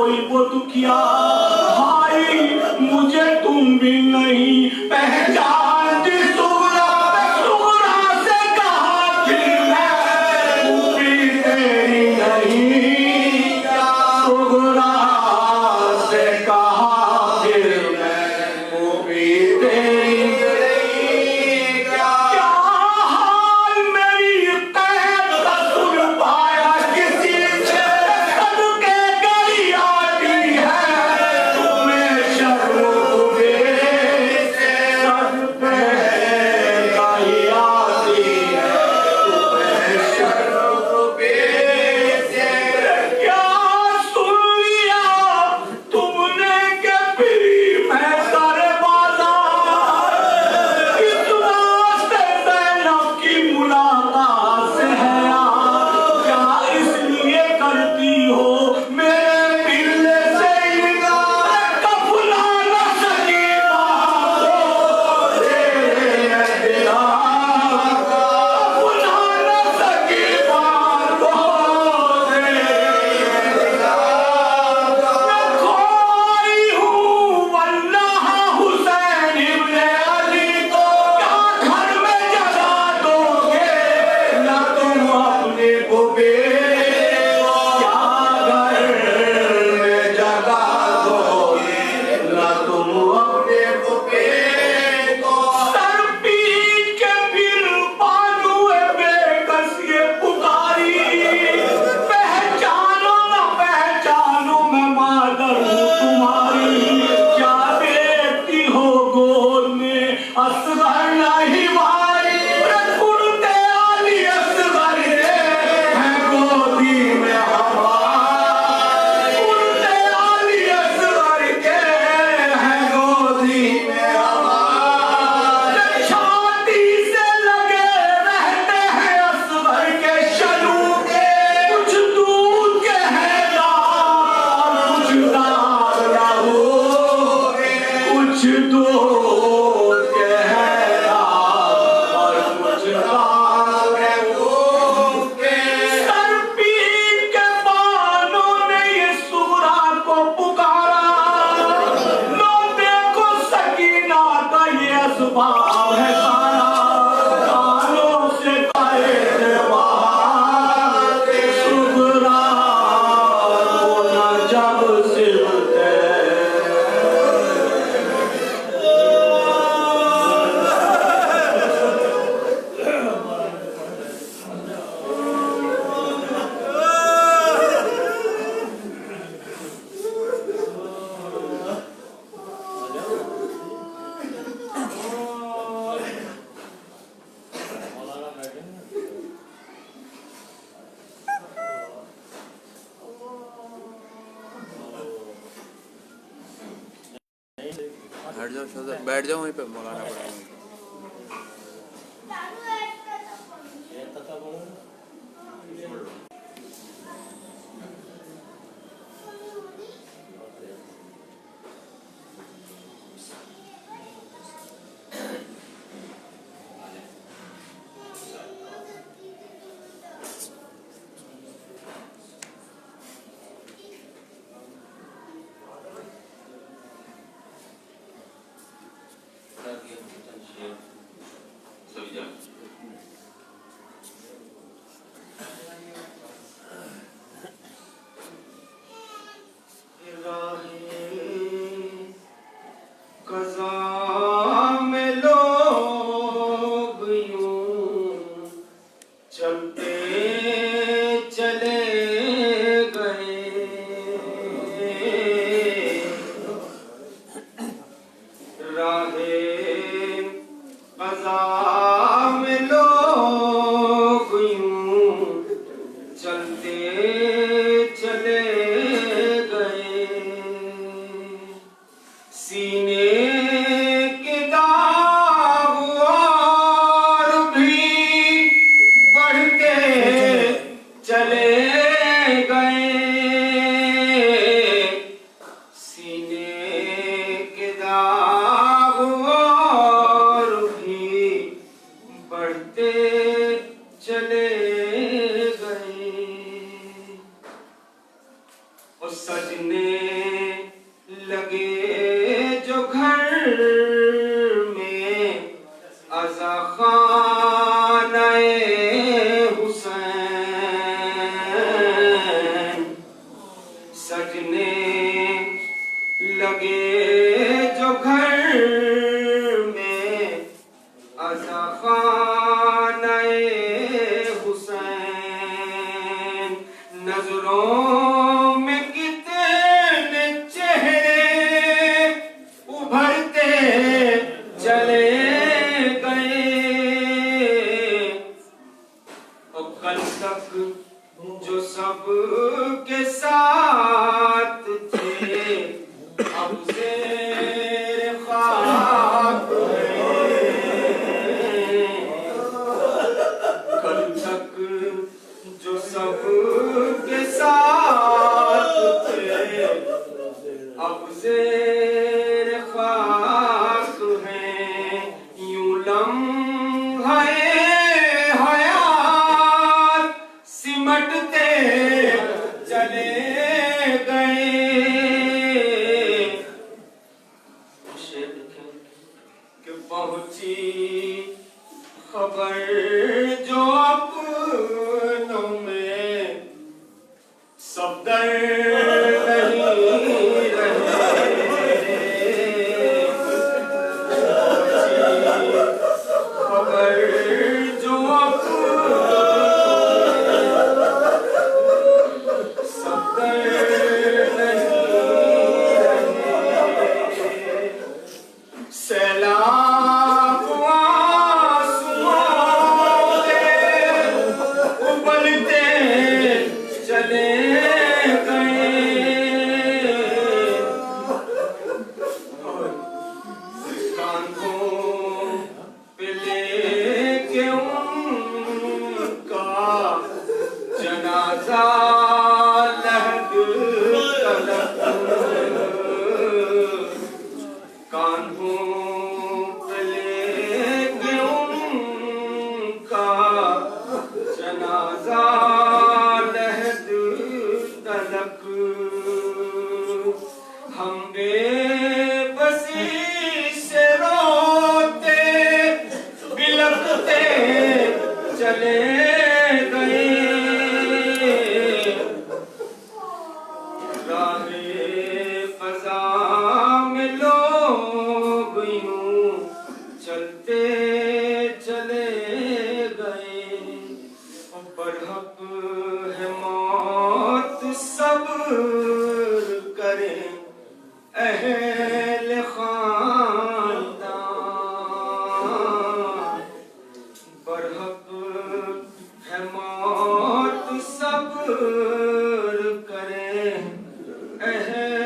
कोई वो दुखिया भाई मुझे तुम भी नहीं पहचानती सुगरा से कहा फिर मैं तू भी तेरी नहीं सुगरा से कहा फिर मैं तू भी तेरी नहीं क्या हाल मेरी कैद का सुन पाया किसी से सदके गली आती है तुम्हें शर्म से सदके गली आती है तुम्हें शर्म से क्या सुन लिया तुमने के फिरी मैं सारे बाजार इस वास्ते ज़ैनब की मुलाकात से है यार क्या इसलिए करती हो मेरे मिलने से इनकार कफला न सकी बात तेरे दिला कफला न सकी बात मैं खोई हूँ वल्लाह हुसैन इब्ने अली को क्या घर में जगा दोगे ना तुम अपने को क्या घर में जगा दोगे ना तुम अपने को सर पीट के फिर बाजुए बेकस ये पुकारी पहचानो ना पहचानो मैं मादर हूँ तुम्हारी क्या देखती हो गोद में असगर नहीं भाई कुर्ते आली असगर है गोदी में हमारी कुर्ते आली असगर के है गोदी में हमारी छाती से लगे रहते हैं असगर के शलूके कुछ दूध के हैं दाग और कुछ दाग लहू कुछ दूध के हैं दाग और कुछ दाग लहू सर पीट के बानों ने ये सुगरा को पुकारा लो देखो सकीना का ये असबाब है सारा कानों से गाए थे बाहर सुगरा को न जब सिलते हट जाओ सर बैठ जाओ वहीं पे मौलाना पड़ेगा لگے جو گھر میں ازا خانہ حسین سجنے لگے جو گھر میں ازا خانہ حسین نظروں میں کتنے چہرے ابھرتے چلے گئے اور کل تک جو سب کے ساتھ تھے اب زیر خاک ہیں کل تک جو سب کے ساتھ تھے اب زیر خاک ہیں یوں لمحے حیات سمٹتے چلے گئے شعر لکھیں کہ پہنچی خبر جو اپنوں میں صفدر نہیں رہے خبر جو صفدر نہیں رہے سیلاب آنسوؤں کے ابلتے چلے گئے کاندھوں پہ لے کے ان کا جنازہ لحد تلک کاندھوں پہ لے کے ان کا جنازہ لحد تلک ہم بے بسی سے روتے بلکتے چلے گئے راہ فضا میں لوگ یوں چلتے چلے گئے برحق ہے موت صبر کریں اہل خاندان برحق ہے موت صبر کریں اہل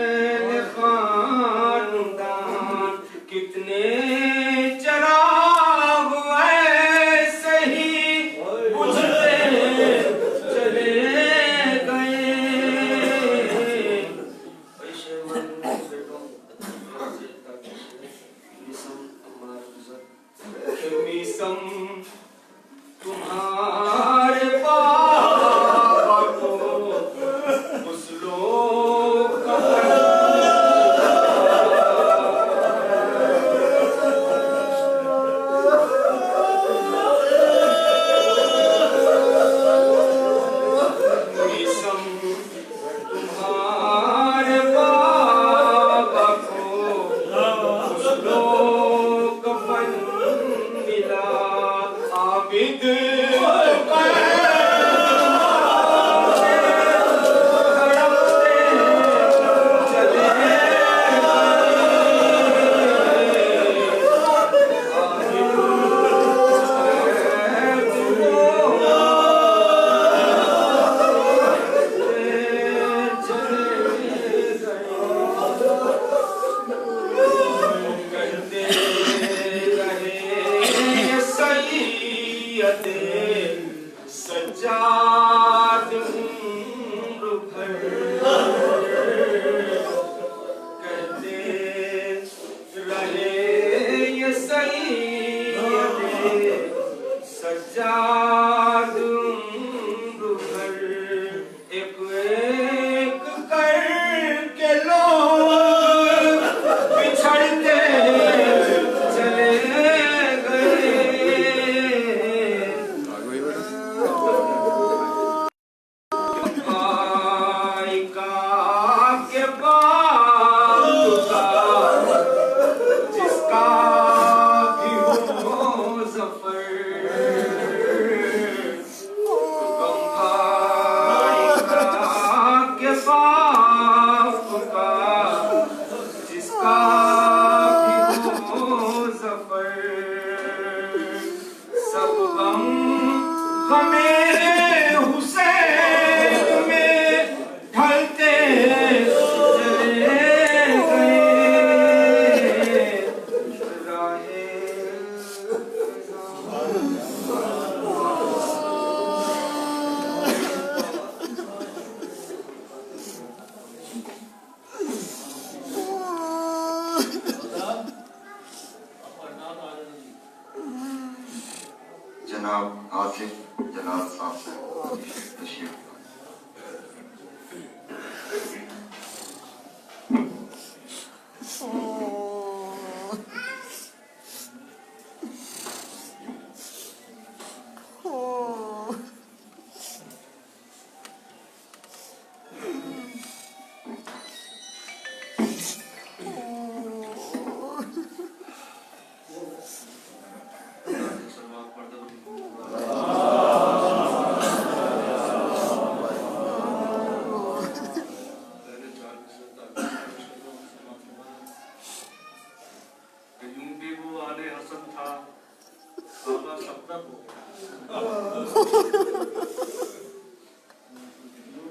आका सफदर हो गया।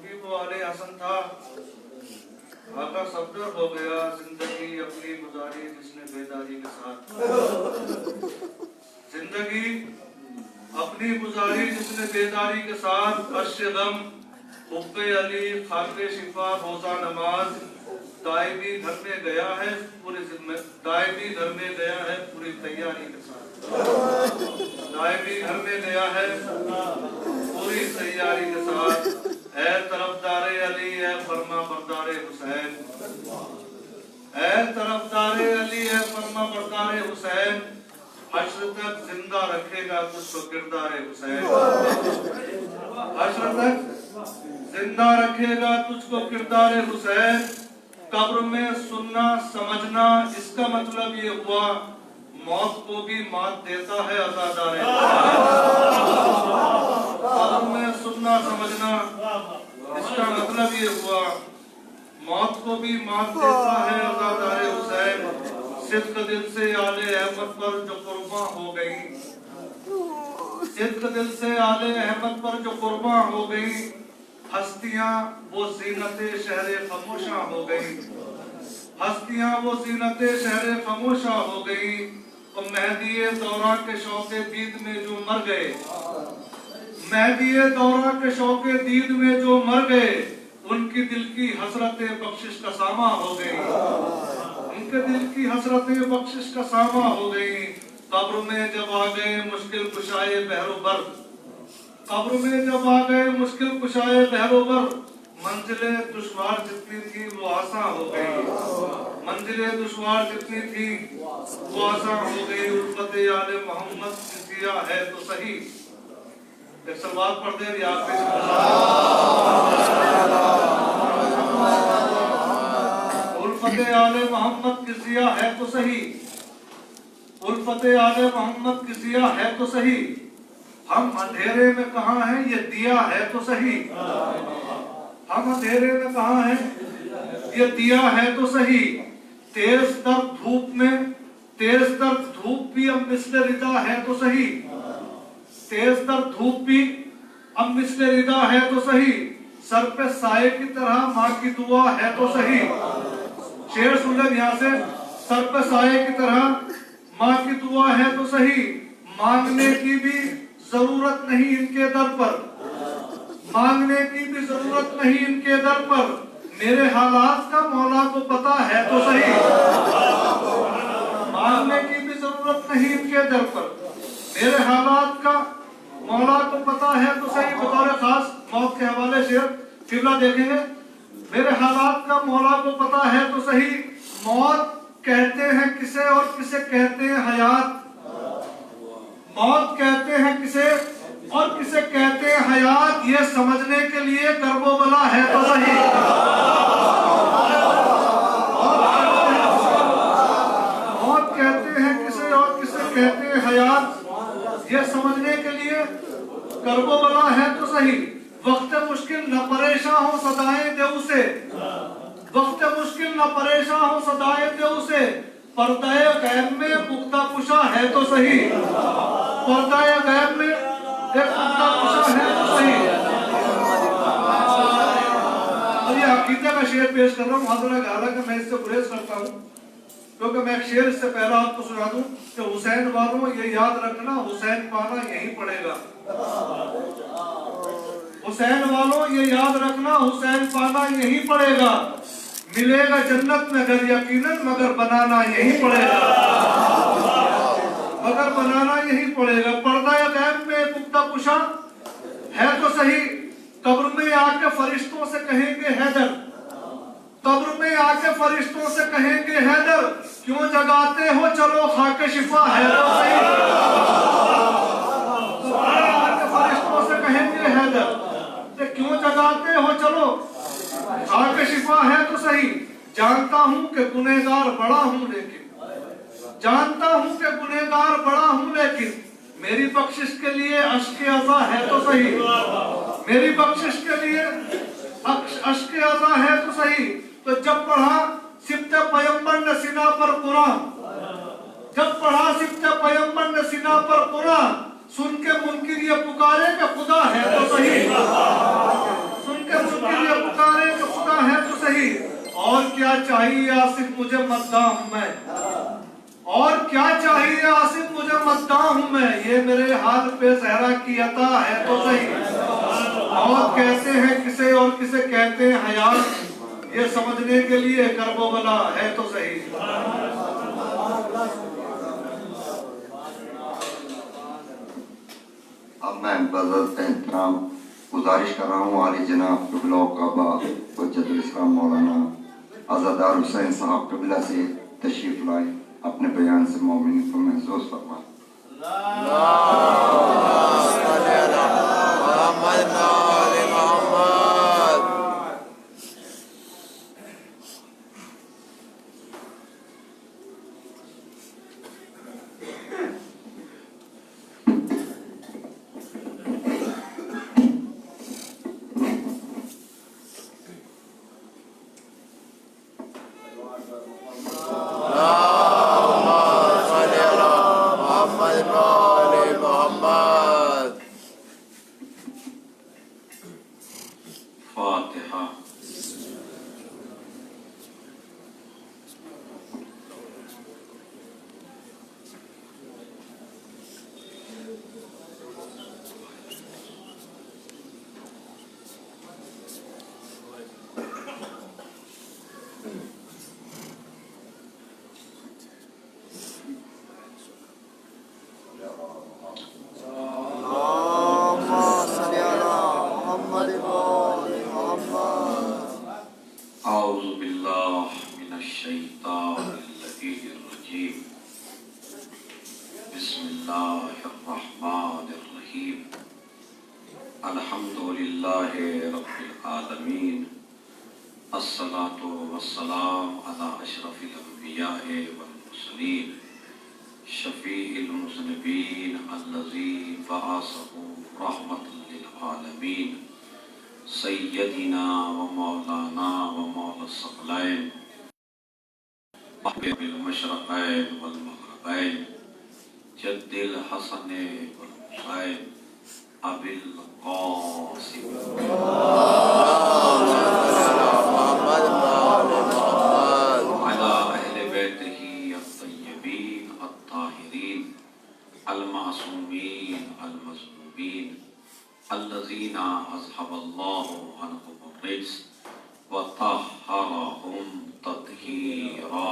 यूं वो आले हसन था, आका सफदर हो गया। जिंदगी अपनी गुजारी जिसने बेदारी के साथ, जिंदगी अपनी गुजारी जिसने बेदारी के साथ। अर्श गम हुब्बे अली खाके शिफा रोजा नमाज, दायमी घर में गया है पूरी दायमी घर में गया है पूरी तैयारी के साथ, दायमी घर में गया है पूरी तैयारी के साथ। ऐ तरफदारे अली ऐ फरमा बरदारे हुसैन, ऐ तरफदारे अली ऐ फरमा बरदारे हुसैन, हश्र तक जिंदा रखेगा तुझको किरदारे हुसैन, हश्र तक जिंदा रखेगा तुझको किरदारे हुसैन। कब्र में सुनना समझना इसका मतलब ये हुआ मौत को भी मात देता है अज़ादारे। कब्र में सुनना समझना इसका मतलब ये हुआ मौत को भी मात देता है अज़ादारे हुसैन। सिद्क दिल से आले अहमद पर जो कुर्बान हो गई, सिद्क दिल से आले अहमद पर जो कुर्बान हो गई, हस्तियां वो ज़ीनते शहरे खामोशा हो गई, हस्तियां वो ज़ीनते शहरे खामोशा हो गई। तो मेहदी दौरा के शौके दीद में जो मर गए, मेहदी दौरा के शौके दीद में जो मर गए, उनकी दिल की हसरत बख्शिश का सामा हो गई, उनके दिल की हसरत बख्शिश का सामा हो गई। कब्र में जब आ गए मुश्किल कुशाए बहरोबर, कब्र में जब आ गए मुश्किल कुशाए बहरोबर, मंजिलें दुश्वार जितनी थी वो आसान हो गई, मंजिलें दुश्वार जितनी थी वो आसान हो गई। उल्फत आले मोहम्मद किसिया है तो सही, एक सलवात पढ़ दे याद पे। उल्फत आले मोहम्मद किसिया है तो सही, उल्फत आले मोहम्मद किसिया है तो सही, हम अंधेरे में कहाँ हैं ये दिया है तो सही, हम अंधेरे में कहाँ हैं ये दिया है तो सही। तेज तर धूप में, तेज तर धूप भी अब मिस्ले रिदा है तो सही, तेज तर धूप भी अब मिस्ले रिदा है तो सही। सर पे साए की तरह माँ की दुआ है तो सही, शेर सुन ले यहाँ से। सर पे साए की तरह माँ की दुआ है तो सही, मांगने की भी जरूरत नहीं इनके दर पर, मांगने की भी जरूरत नहीं इनके दर पर, मेरे हालात का मौला को पता है तो सही, मांगने की भी जरूरत नहीं इनके दर पर, मेरे हालात का मौला को पता है तो सही। बतौर खास मौत के हवाले से किबला देखेंगे। मेरे हालात का मौला को पता है तो सही, मौत कहते हैं किसे और किसे कहते हैं हयात, मौत कहते हैं किसे और किसे कहते हैं हयात, ये समझने के लिए करबो बला है तो सही, मौत कहते हैं किसे और किसे कहते हैं हयात, ये समझने के लिए करबो बला है तो सही। वक्त मुश्किल न परेशान हो सदाएं देव से, वक्त मुश्किल न परेशान हो सदाएं देव से, पर्दाए गैब में पुख्ता पुशा है तो सही, पर्दाए गैब में एक पुख्ता पुशा है तो सही। और ये अकीदे का शेर पेश कर रहा हूँ, हालांकि मैं इससे गुरेज करता हूँ क्योंकि मैं एक शेर इससे पहला आपको सुना दूं कि हुसैन वालों ये याद रखना हुसैन पाना यहीं पड़ेगा, हुसैन वालों ये याद रखना हुसैन पाना यहीं पड़ेगा, मिलेगा जन्नत में घर यकीनन मगर बनाना यहीं पड़ेगा, मगर बनाना यहीं पड़ेगा। पर्दा गैब में पुख्ता पुशा है तो सही, कब्र में आके फरिश्तों से कहेंगे हैदर, कब्र में आके फरिश्तों से कहेंगे हैदर, क्यों जगाते हो चलो खाके शिफा है तो सही, आके फरिश्तों से कहेंगे हैदर, क्यों जगाते हो चलो खाके शिफा है तो सही। जानता हूं कि गुनहगार बड़ा हूं लेकिन, जानता हूं कि गुनहगार बड़ा हूं लेकिन, मेरी बख्शिश के लिए अश्क अज़ा है तो सही, मेरी बख्शिश के लिए अश्क अज़ा है तो सही। तो जब पढ़ा सिब्ते पैगंबर ने सीना पर कुरान, جب پڑھا سکتے پیغمبر نے سینا پر قرآن، سن کے منکر یہ پکارے کہ خدا ہے تو صحیح، سن کے منکر یہ پکارے کہ خدا ہے تو صحیح، اور کیا چاہیے آصف مجھے مداح ہوں میں، اور کیا چاہیے آصف مجھے مداح ہوں میں، یہ میرے حال پہ صحرا کی عطا ہے تو صحیح، اور کہتے ہیں کسے اور کسے کہتے ہیں حیات، یہ سمجھنے کے لیے کرب و بلا ہے تو صحیح۔ اب میں بعزت احترام گزارش کر رہا ہوں عالی جناب قبلہ و کعبہ حجت الاسلام مولانا عزادار حسین صاحب قبلہ سے تشریف لائے، اپنے بیان سے مومنین کو محظوظ فرمائیں۔ فاتحہ۔ اعوذ باللہ من الشیطان اللعین الرجیم، بسم اللہ الرحمن الرحیم، الحمدللہ رب العالمین، الصلاة والسلام علی اشرف الانبیاء والمرسلین، شفیع المذنبین الذی بعثہ رحمۃ للعالمین، سیدنا و مولانا و مولا الثقلین محبوب المشرقین والمغربین، جد الحسن والحسین ابی القاسم وعلی اہل بیتہ الطیبین الطاہرین المعصومین المظلومین الذین اذهب اللہ عنہم الرجس وطہرہم تطہیرا۔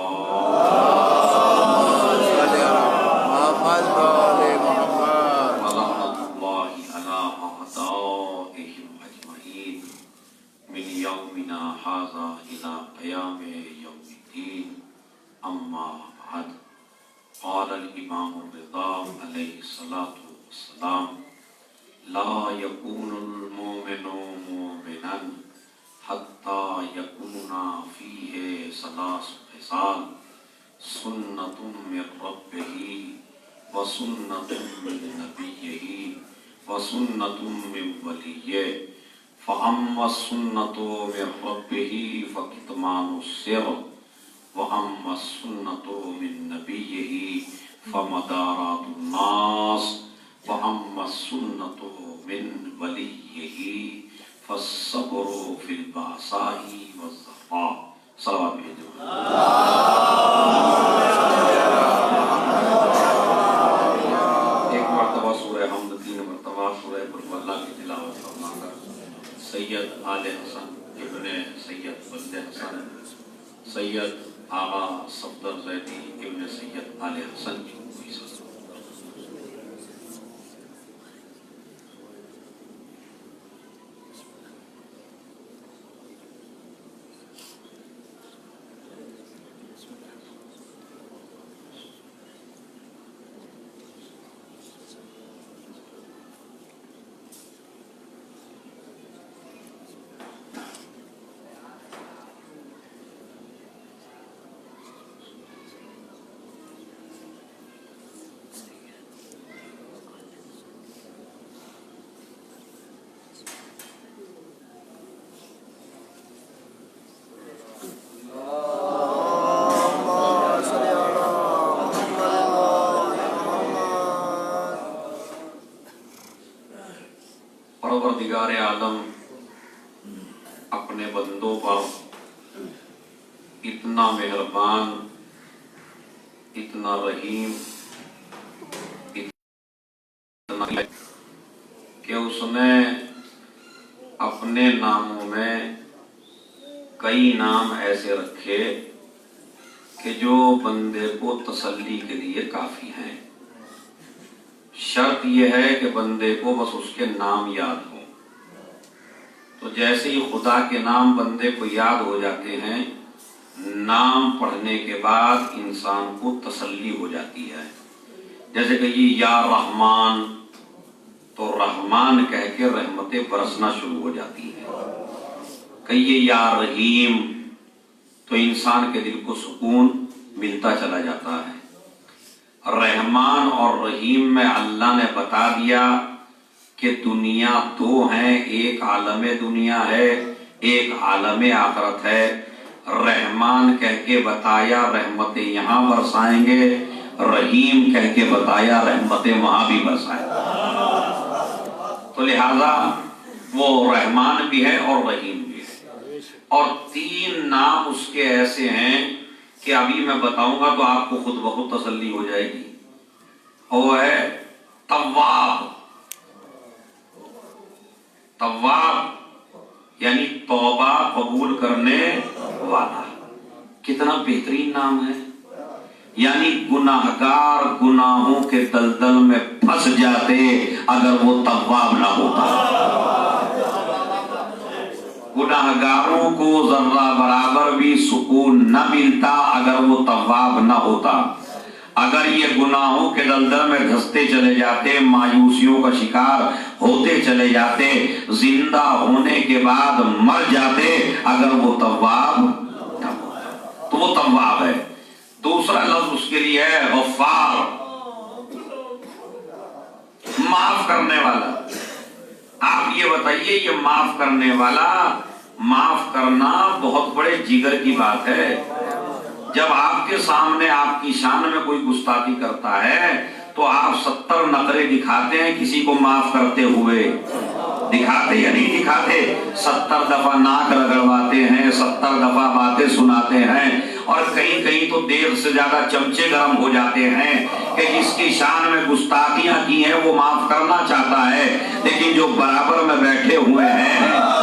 ولعنۃ اللہ علی اعدائہم اجمعین من یومنا ھذا الی قیام یوم الدین، اما بعد۔ قال الامام الرضا علیہ الصلاۃ والسلام: لا يكون المؤمن مؤمنا حتى يكون فيه ثلاث خصال: سنة من ربه وسنة من نبيه وسنة من وليه، فأما السنة من ربه فكتمان السر، وأما السنة من نبيه فمدارات الناس، وَأَمَّا السُّنَّةُ مِن وَلِيِّهِ فَالصَّبْرُ فِي الْبَأْسَاءِ وَالضَّرَّاءِ۔ صلوات بھیجو۔ ایک مرتبہ سورہ حمد، 3 مرتبہ سورہ قل اللہ کی تلاوت فرما کر سید آل حسن ابن سید ولد حسن، سید آغا صفدر زیدی ابن سید آل حسن کی کوئی سلام۔ परवरदिगार आलम अपने बंदों पर इतना मेहरबान, इतना रहीम, इतना कि उसने अपने नामों में कई नाम ऐसे रखे कि जो बंदे को तसल्ली के लिए काफी हैं। शर्त यह है कि बंदे को बस उसके नाम याद हो। तो जैसे ही खुदा के नाम बंदे को याद हो जाते हैं, नाम पढ़ने के बाद इंसान को तसल्ली हो जाती है। जैसे कि ये या रहमान, तो रहमान कह के रहमतें बरसना शुरू हो जाती हैं। कहिए या रहीम, तो इंसान के दिल को सुकून मिलता चला जाता है। रहमान और रहीम में अल्लाह ने बता दिया कि दुनिया दो हैं, एक आलम दुनिया है, एक आलम आखरत है। रहमान कह के बताया रहमतें यहाँ बरसाएंगे, रहीम कह के बताया रहमतें वहां भी बरसाएंगे। तो लिहाजा वो रहमान भी है और रहीम भी है। और तीन नाम उसके ऐसे हैं कि अभी मैं बताऊंगा तो आपको खुद ब खुद तसल्ली हो जाएगी। वो है तव्वाब। तव्वाब यानी तौबा कबूल करने वाला। कितना बेहतरीन नाम है। यानी गुनाहगार गुनाहों के दलदल में फंस जाते अगर वो तव्वाब ना होता। गुनाहगारों को जर्रा बराबर भी सुकून न मिलता अगर वो तव्वाब न होता। अगर ये गुनाहों के दलदल में धंसते चले जाते, मायूसियों का शिकार होते चले जाते, जिंदा होने के बाद मर जाते अगर वो तव्वाब न होता, तो वो तव्वाब है। दूसरा लफ्ज उसके लिए है गफ्फार, माफ करने वाला। आप ये बताइए, ये माफ करने वाला, माफ करना बहुत बड़े जिगर की बात है। जब आपके सामने आपकी शान में कोई गुस्ताखी करता है तो आप 70 नखरे दिखाते हैं किसी को माफ करते हुए। दिखाते या नहीं दिखाते? 70 दफा नाक रगड़वाते हैं, 70 दफा बातें सुनाते हैं, और कहीं कहीं तो देर से ज्यादा चमचे गर्म हो जाते हैं कि जिसकी शान में गुस्ताखियां की हैं वो माफ करना चाहता है, लेकिन जो बराबर में बैठे हुए हैं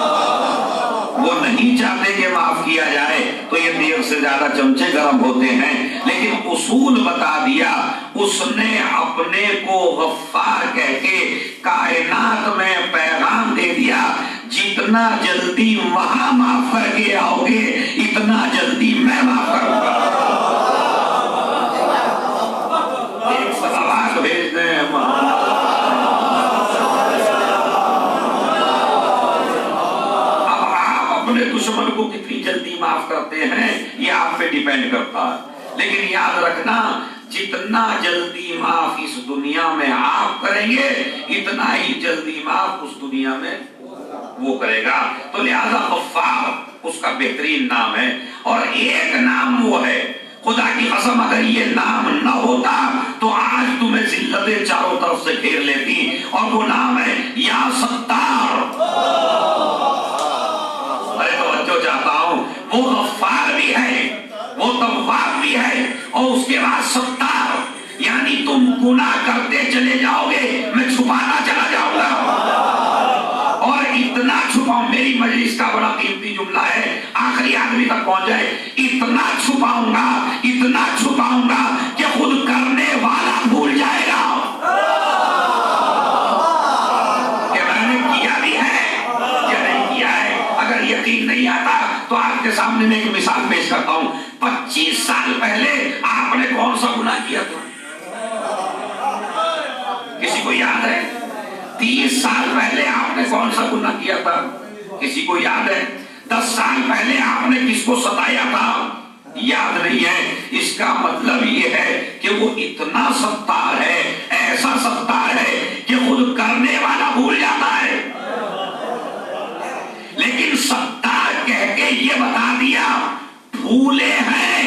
वो नहीं चाहते कि माफ किया जाए, तो ये देर से ज्यादा चमचे गर्म होते हैं। लेकिन उसूल बता दिया, उसने अपने को गफ्फार कह के कायनात में पैगाम दे दिया, जितना जल्दी वहां माफ करके आओगे इतना जल्दी मैं माफ करूंगा। एक सलावत भेज दें। अपने दुश्मन को कितनी जल्दी माफ करते हैं ये आप पे डिपेंड करता है। लेकिन याद रखना, जितना जल्दी माफ इस दुनिया में आप करेंगे इतना ही जल्दी माफ उस दुनिया में वो करेगा। तो लिहाजा गफ्फार उसका बेहतरीन नाम है। और एक नाम वो है, खुदा की कसम अगर ये नाम न होता तो आज तुम्हें जिल्लतें चारों तरफ से घेर लेती, और वो नाम है या सत्तार। चाहता हूं वो गफ्फार भी है, वो तव्वाब भी है, और उसके बाद सत्तार। यानी तुम गुनाह करते चले जाओगे, मैं छुपाना चला जाऊंगा, और इतना छुपाऊं। मेरी मजलिस का बड़ा कीमती जुमला है, आखिरी आदमी तक पहुंच जाए। इतना छुपाऊंगा, इतना छुपाऊंगा कि खुद करने वाला भूल जाएगा कि मैंने किया भी है या नहीं किया है। अगर यकीन नहीं आता तो आपके सामने मैं एक मिसाल पेश करता हूं। 25 साल पहले आपने कौन सा गुनाह किया था? किसी को याद है? 30 साल पहले आपने कौन सा गुनाह किया था? किसी को याद है? 10 साल पहले आपने किसको सताया था? याद नहीं है। इसका मतलब ये है कि वो इतना सत्तार है, ऐसा सत्तार है कि खुद करने वाला भूल जाता है। लेकिन सत्तार कह के ये बता दिया भूले हैं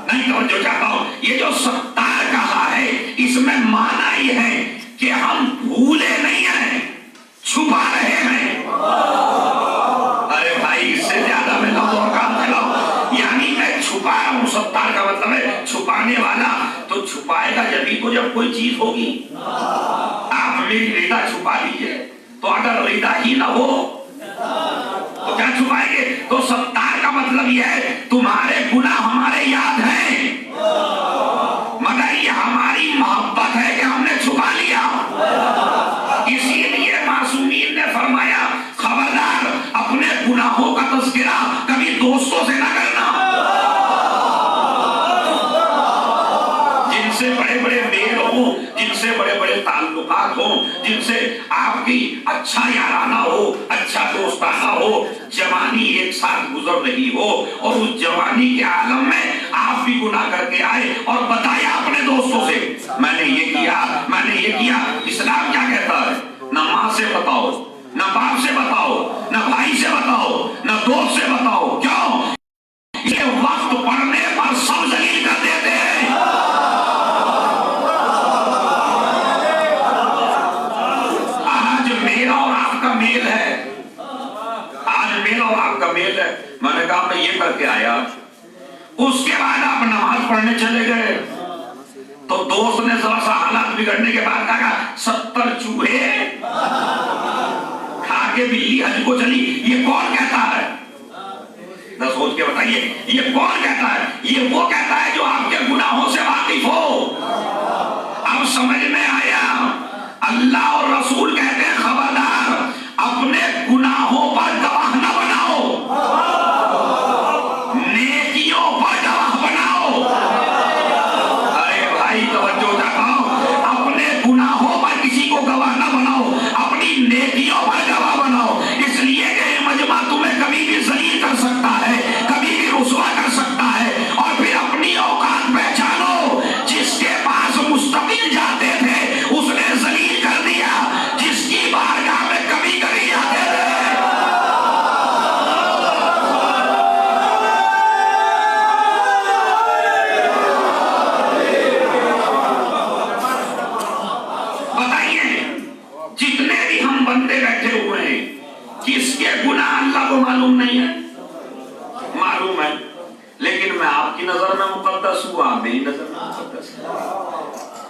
नहीं। तो जो चाहता हूं, ये जो सत्तार कहा है इसमें माना ये है کہ ہم بھولے نہیں ہیں، چھپا رہے ہیں۔ ارے بھائی اس سے زیادہ میں لفظ اور کام چلاؤ، یعنی میں چھپا رہا ہوں، ستار کا مطلب ہے چھپانے والا۔ تو چھپائے گا جبھی تو جب کوئی چیز ہوگی۔ آپ میری رضا چھپا لیجئے، تو اگر رضا ہی نہ ہو تو کیا چھپائیں گے؟ تو ستار کا مطلب یہ ہے تمہارے گناہ ہمارے یاد ہیں، مگر یہ ہماری محبت ہے کہ ہم نے چھپا لیا۔ اسی لیے معصومین نے فرمایا خبردار اپنے گناہوں کا تذکرہ کبھی دوستوں سے نہ کرنا، جن سے بڑے بڑے میل ہوں، جن سے بڑے بڑے تعلقات ہوں، جن سے آپ کی اچھا یارانہ ہو، اچھا دوستانہ ہو، جوانی ایک ساتھ گزر رہی ہو، اور اس جوانی کے عالم میں آپ بھی گناہ کر کے آئے اور بتایا اپنے دوستوں سے میں نے یہ کیا، میں نے یہ کیا۔ اسلام کیا کہتا ہے؟ نہ ماں سے بتاؤ، نہ باپ سے بتاؤ، نہ بھائی سے بتاؤ، نہ دوست سے بتاؤ۔ کیوں؟ یہ وقت پڑھنے پر سب ذلیل کر دیتے ہیں۔ آج میرا اور آپ کا میل ہے، آج میرا اور آپ کا میل ہے۔ میں نے کہا میں یہ کر کے آیا، اس کے بعد آپ نماز پڑھنے چلے گئے تو دوست نے ذرا سا حالات بگڑنے کے بعد کہا 70 چوہے کھا کے بلی حج کو چلی۔ یہ کون کہتا ہے؟ نہ سوچ کے بتائیے، یہ کون کہتا ہے؟ یہ وہ کہتا ہے جو آپ کے گناہوں سے واقف ہو۔ اب سمجھ میں آیا؟ اللہ اور رسول کہتے ہیں خبردار اپنے گناہوں پر گواہ نہ بناؤ، نیکیوں پر گواہ بناؤ۔ ارے بھائی توجہ چاہتا اپنے گناہوں پر کسی کو گواہ نہ بناؤ، اپنی نیکیوں پر گواہ بناؤ۔ اس لیے کہ یہ مجمع تمہیں کبھی بھی ذلیل کر سکتا ہے، کبھی بھی رسوا کر سکتا ہے۔ اور پھر اپنی اوقات پہچانو، جس کے پاس مستقل جاتے تھے اس نے ذلیل کر دیا، جس کی بارگاہ میں کبھی کبھی جاتے تھے۔ جتنے بھی ہم بندے بیٹھے ہوئے ہیں کس کے گناہ اللہ کو معلوم نہیں ہے؟ معلوم ہے، لیکن میں آپ کی نظر میں مقدس ہوں، آپ میری نظر میں مقدس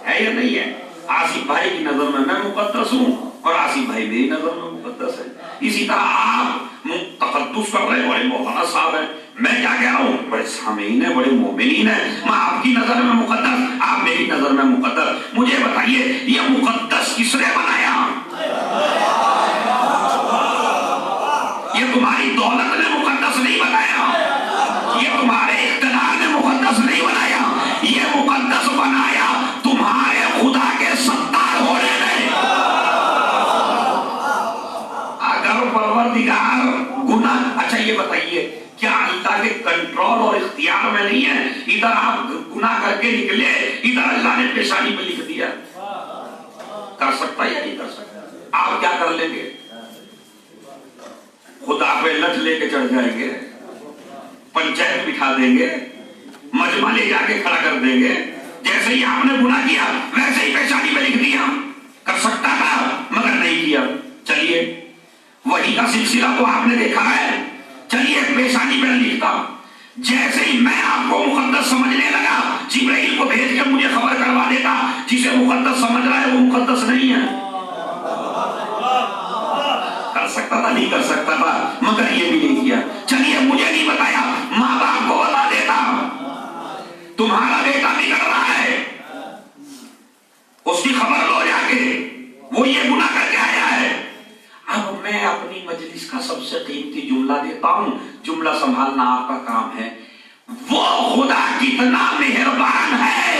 ہے یا نہیں ہے؟ آصف بھائی کی نظر میں مقدس ہوں اور آصف بھائی میری نظر میں مقدس ہے۔ اسی طرح آپ تقدس کر رہے ہیں، بڑے مولانا صاحب ہیں، میں کیا کہہ رہا ہوں؟ بڑے سامعین ہیں، بڑے مومنین ہیں۔ میں آپ کی نظر میں مقدس، آپ میری نظر میں مقدس۔ مجھے بتائیے یہ مقدس کس نے بنایا؟ یہ تمہاری دولت نے مقدس نہیں بنایا، یہ تمہارے اقتدار نے مقدس نہیں بنایا، یہ مقدس بنایا تمہارے خدا کے ستار ہونے نے۔ اگر پروردگار گناہ، اچھا یہ بتائیے کیا اللہ کے کنٹرول اور اختیار میں نہیں ہے؟ ادھر آپ گناہ کر کے نکلے، ادھر اللہ نے پیشانی میں لکھ دیا۔ کر سکتا یا نہیں کر سکتا؟ آپ کیا کر لیں گے؟ خدا پہ لٹ لے کے چڑھ جائیں گے، پنچایت بٹھا دیں گے، مجمع لے جا کے کھڑا کر دیں گے، جیسے ہی آپ نے گناہ کیا ویسے ہی پیشانی میں لکھ دیا۔ کر سکتا تھا مگر نہیں کیا۔ چلیے وہی کا سلسلہ تو آپ نے دیکھا ہے، چلیے پیشانی میں لکھتا، جیسے ہی میں آپ کو مقدس سمجھنے لگا جبرائیل کو بھیج کے مجھے خبر کروا دیتا جسے مقدس سمجھ رہا ہے وہ مقدس نہیں ہے۔ کر سکتا تھا نہیں کر سکتا تھا مگر یہ بھی نہیں کیا۔ چلیے مجھے نہیں بتایا، ماں باپ کو بتا دیتا تمہارا بیٹا بگڑ رہا ہے، اس کی خبر لو جا کے، وہ یہ گناہ کر کے آیا ہے۔ اب میں اپنی مجلس کا سب سے قیمتی جملہ دیتا ہوں، جملہ سنبھالنا آپ کا کام ہے۔ وہ خدا کتنا مہربان ہے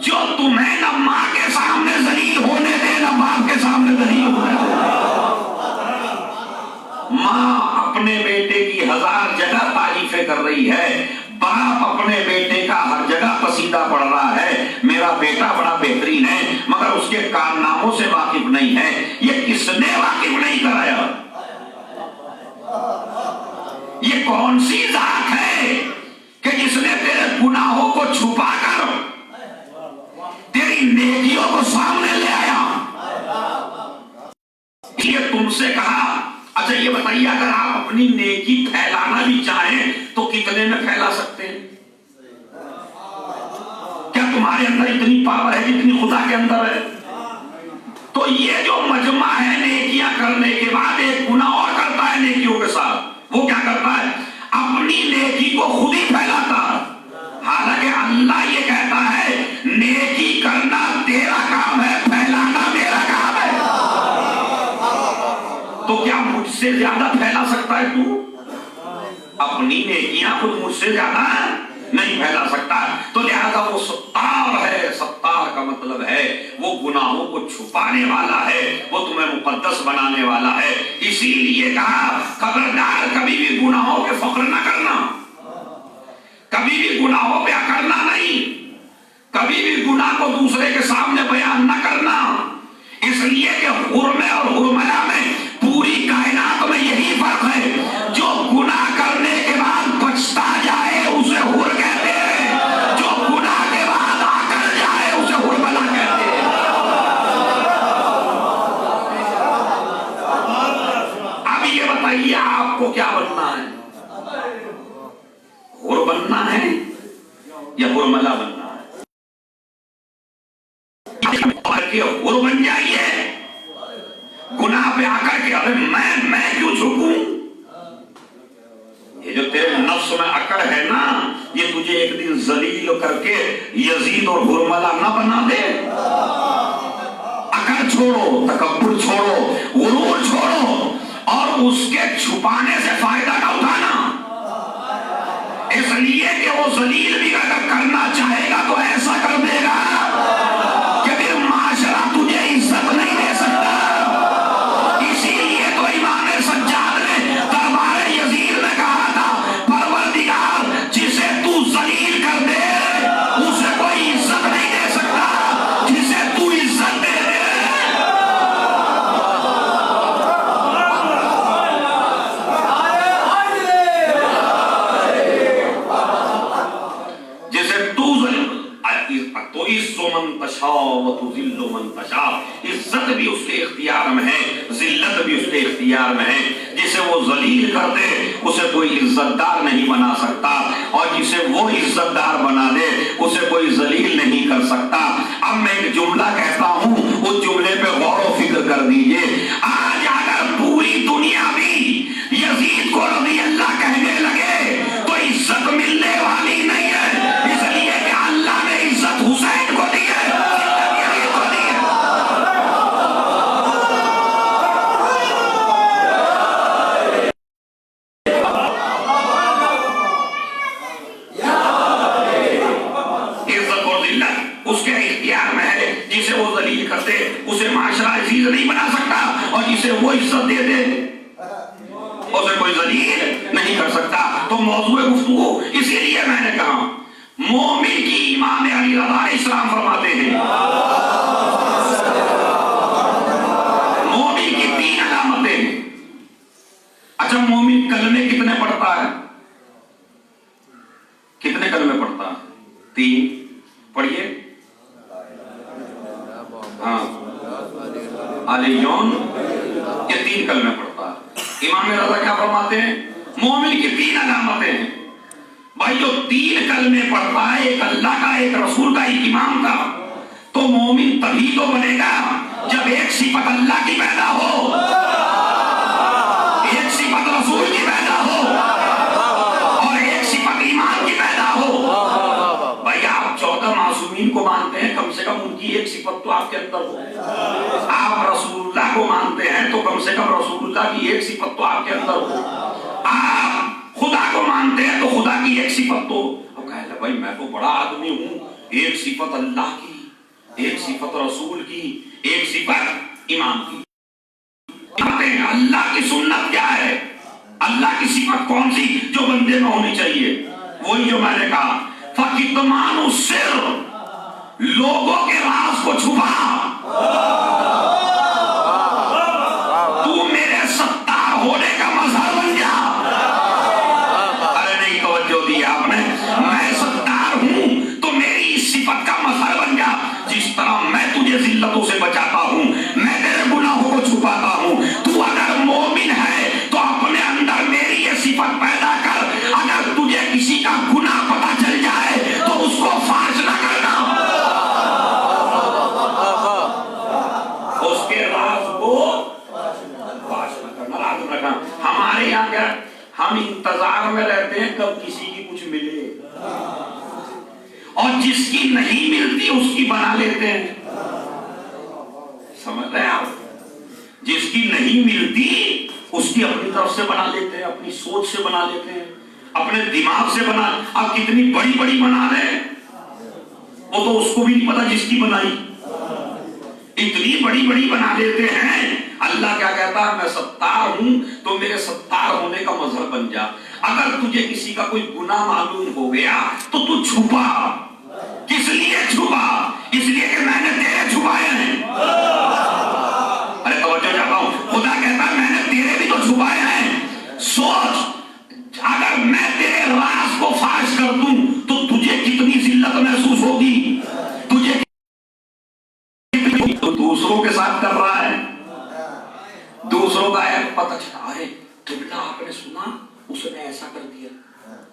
جو تمہیں نہ ماں کے سامنے ذلیل ہونے دے نہ باپ کے سامنے ذلیل ہونے دے۔ ماں اپنے بیٹے کی 1000 جگہ تعریفیں کر رہی ہے، باپ اپنے بیٹے کا ہر جگہ قصیدہ پڑھ رہا ہے، میرا بیٹا بڑا بہترین ہے، مگر اس کے کارناموں سے واقف نہیں ہے۔ یہ کس نے واقف نہیں کرایا؟ یہ کون سی ذات ہے کہ جس نے تیرے گناہوں کو چھپا کر تیری نیکیوں चीजों को सामने ले आया। ये तुमसे कहा, अच्छा ये बताइए, अगर आप अपनी नेकी फैलाना भी चाहें तो कितने में फैला सकते हैं? क्या तुम्हारे अंदर इतनी पावर है जितनी खुदा के अंदर है? तो ये जो मजमा है नेकियां करने के बाद एक गुनाह और करता है नेकियों के साथ। वो क्या करता है? अपनी नेकी को खुद ही फैलाता है। हालांकि अल्लाह ये कहता है नेकी करना तेरा काम है, फैलाना मेरा काम है। तो क्या मुझसे ज्यादा फैला सकता है तू? अपनी नेकियां खुद मुझसे ज्यादा नहीं फैला सकता। तो लिहाजा वो सत्तार है। सत्तार का मतलब है वो गुनाहों को छुपाने वाला है, वो तुम्हें मुकद्दस बनाने वाला है। इसीलिए कहा खबरदार कभी भी गुनाहों पे फख्र न करना, कभी भी गुनाहों पे अकड़ना नहीं, कभी भी गुनाह को दूसरे के सामने बयान न करना। इसलिए कि हुर्मे और हुर्मला में पूरी कायनात में यही फर्क है। जो गुनाह करने के बाद बचता जाए उसे हुर कहते हैं, जो गुनाह के बाद आकर जाए उसे हुर्मला कहते हैं। अब ये बताइए आपको क्या बनना है? हुर बनना है या हुर्मला बनना है? हुर बन जाइए, गुनाह पे आकर के अरे मैं क्यों झुकूं? ये जो तेरे नफ्स में अकड़ है ना, ये तुझे एक दिन जलील करके यजीद और हुर्मला न बना दे। अकड़ छोड़ो, तकब्बुर छोड़ो, गुरूर छोड़ो और उसके छुपाने से फायदा न उठाना। इसलिए कि वो जलील भी अगर करना चाहेगा तो ऐसा कर देगा कि फिर माशरा तुझे इज्जत नहीं दे सकता। इसीलिए तो इमाम सज्जाद ने दरबार यजीद में कहा था, परवरदिगार जिसे तू जलील कर दे उसे कोई इज्जत नहीं दे सकता, जिसे तू इज्जत दे दे। इज्जत भी उसके इख्तियार में है, जिल्लत भी उसके इख्तियार में है। जिसे वो जलील कर दे उसे कोई इज्जतदार नहीं बना सकता, और जिसे वो इज्जतदार बना दे उसे कोई जलील नहीं कर सकता। अब मैं एक जुमला कहता हूं, उस जुमले पे गौर व फिक्र कर दीजिए। आज अगर पूरी दुनिया भी यजीद को रज़ी अल्लाह कहने लगे तो इज्जत मिलने वाली नहीं है, इसलिए कि अल्लाह ने इज्जत हुसैन को दी है। उसके इख्तियार में है। जिसे वो जलील कर दे उसे माशरा अजीज नहीं बना सकता, और जिसे वो इज्जत दे दे उसे कोई जलील नहीं कर सकता। तो मौजूद गुफ्तगू इसीलिए मैंने कहा मोमिन की इमाम अली रज़ा इस्लाम फरमाते हैं मोमिन की 3 अलामतें। अच्छा, मोमिन कलमे कितने पढ़ता है? कितने कलमे पढ़ता है? 3 पढ़िए। हाँ, आलियोन ये 3 कलमे पढ़ता है। इमाम रज़ा क्या फरमाते हैं? मोमिन की 3 अलामतें हैं। भाई जो 3 कलमे पढ़ता है, एक अल्लाह का, एक रसूल का, एक इमाम का, तो मोमिन तभी तो बनेगा जब एक सिफत अल्लाह की पैदा हो, एक सिफत रसूल की पैदा हो और एक सिफत ईमान की पैदा हो। भाई आप 14 मासूमीन को मानते हैं, कम से कम उनकी एक सिफत तो आपके अंदर हो। आप रसूलुल्लाह को मानते हैं तो कम से कम रसूलुल्लाह की एक सिफत तो आपके अंदर हो। आप खुदा को मानते हैं तो खुदा की एक सिफत तो। अब कहे भाई मैं तो बड़ा आदमी हूँ, एक सिफत अल्लाह की, एक सिफत रसूल की, एक सिफत इमाम की। अल्लाह की सुन्नत क्या है? अल्लाह की सिफत कौन सी जो बंदे में होनी चाहिए? वही जो मैंने कहा, फकितमानु सिर, लोगों के राज को छुपा। तू मेरे सत्तार होने का मजहर बन जा। अरे नहीं, तवज्जो दी आपने। मैं सत्तार हूं तो मेरी इस सिफत का मजहर बन जा। जिस तरह मैं तुझे इंतजार में रहते हैं कब किसी की कुछ मिले, और जिसकी नहीं मिलती उसकी बना लेते हैं। समझ रहे हैं आप? जिसकी नहीं मिलती उसकी अपनी तरफ से बना लेते हैं, अपनी सोच से बना लेते हैं, अपने दिमाग से बना। अब कितनी बड़ी बड़ी बना रहे हैं, वो तो उसको भी नहीं पता जिसकी बनाई, इतनी बड़ी बड़ी बना लेते हैं। अल्लाह क्या कहता है, मैं सत्तार हूं तो मेरे सत्तार होने का मजहर बन जा। अगर तुझे किसी का कोई गुनाह मालूम हो गया तो तू छुपा। किस लिए छुपा? इसलिए कि मैंने तेरे छुपाए हैं। अरे तवज्जो चाहता हूं, खुदा कहता है मैंने तेरे भी तो छुपाए हैं। सोच, अगर मैं तेरे राज को फाश कर दूं तो तुझे कितनी जिल्लत महसूस होगी, तुझे तो दूसरों के साथ कर रहा है, दूसरों का है पता चला है, किबला आपने सुना उसने ऐसा कर दिया,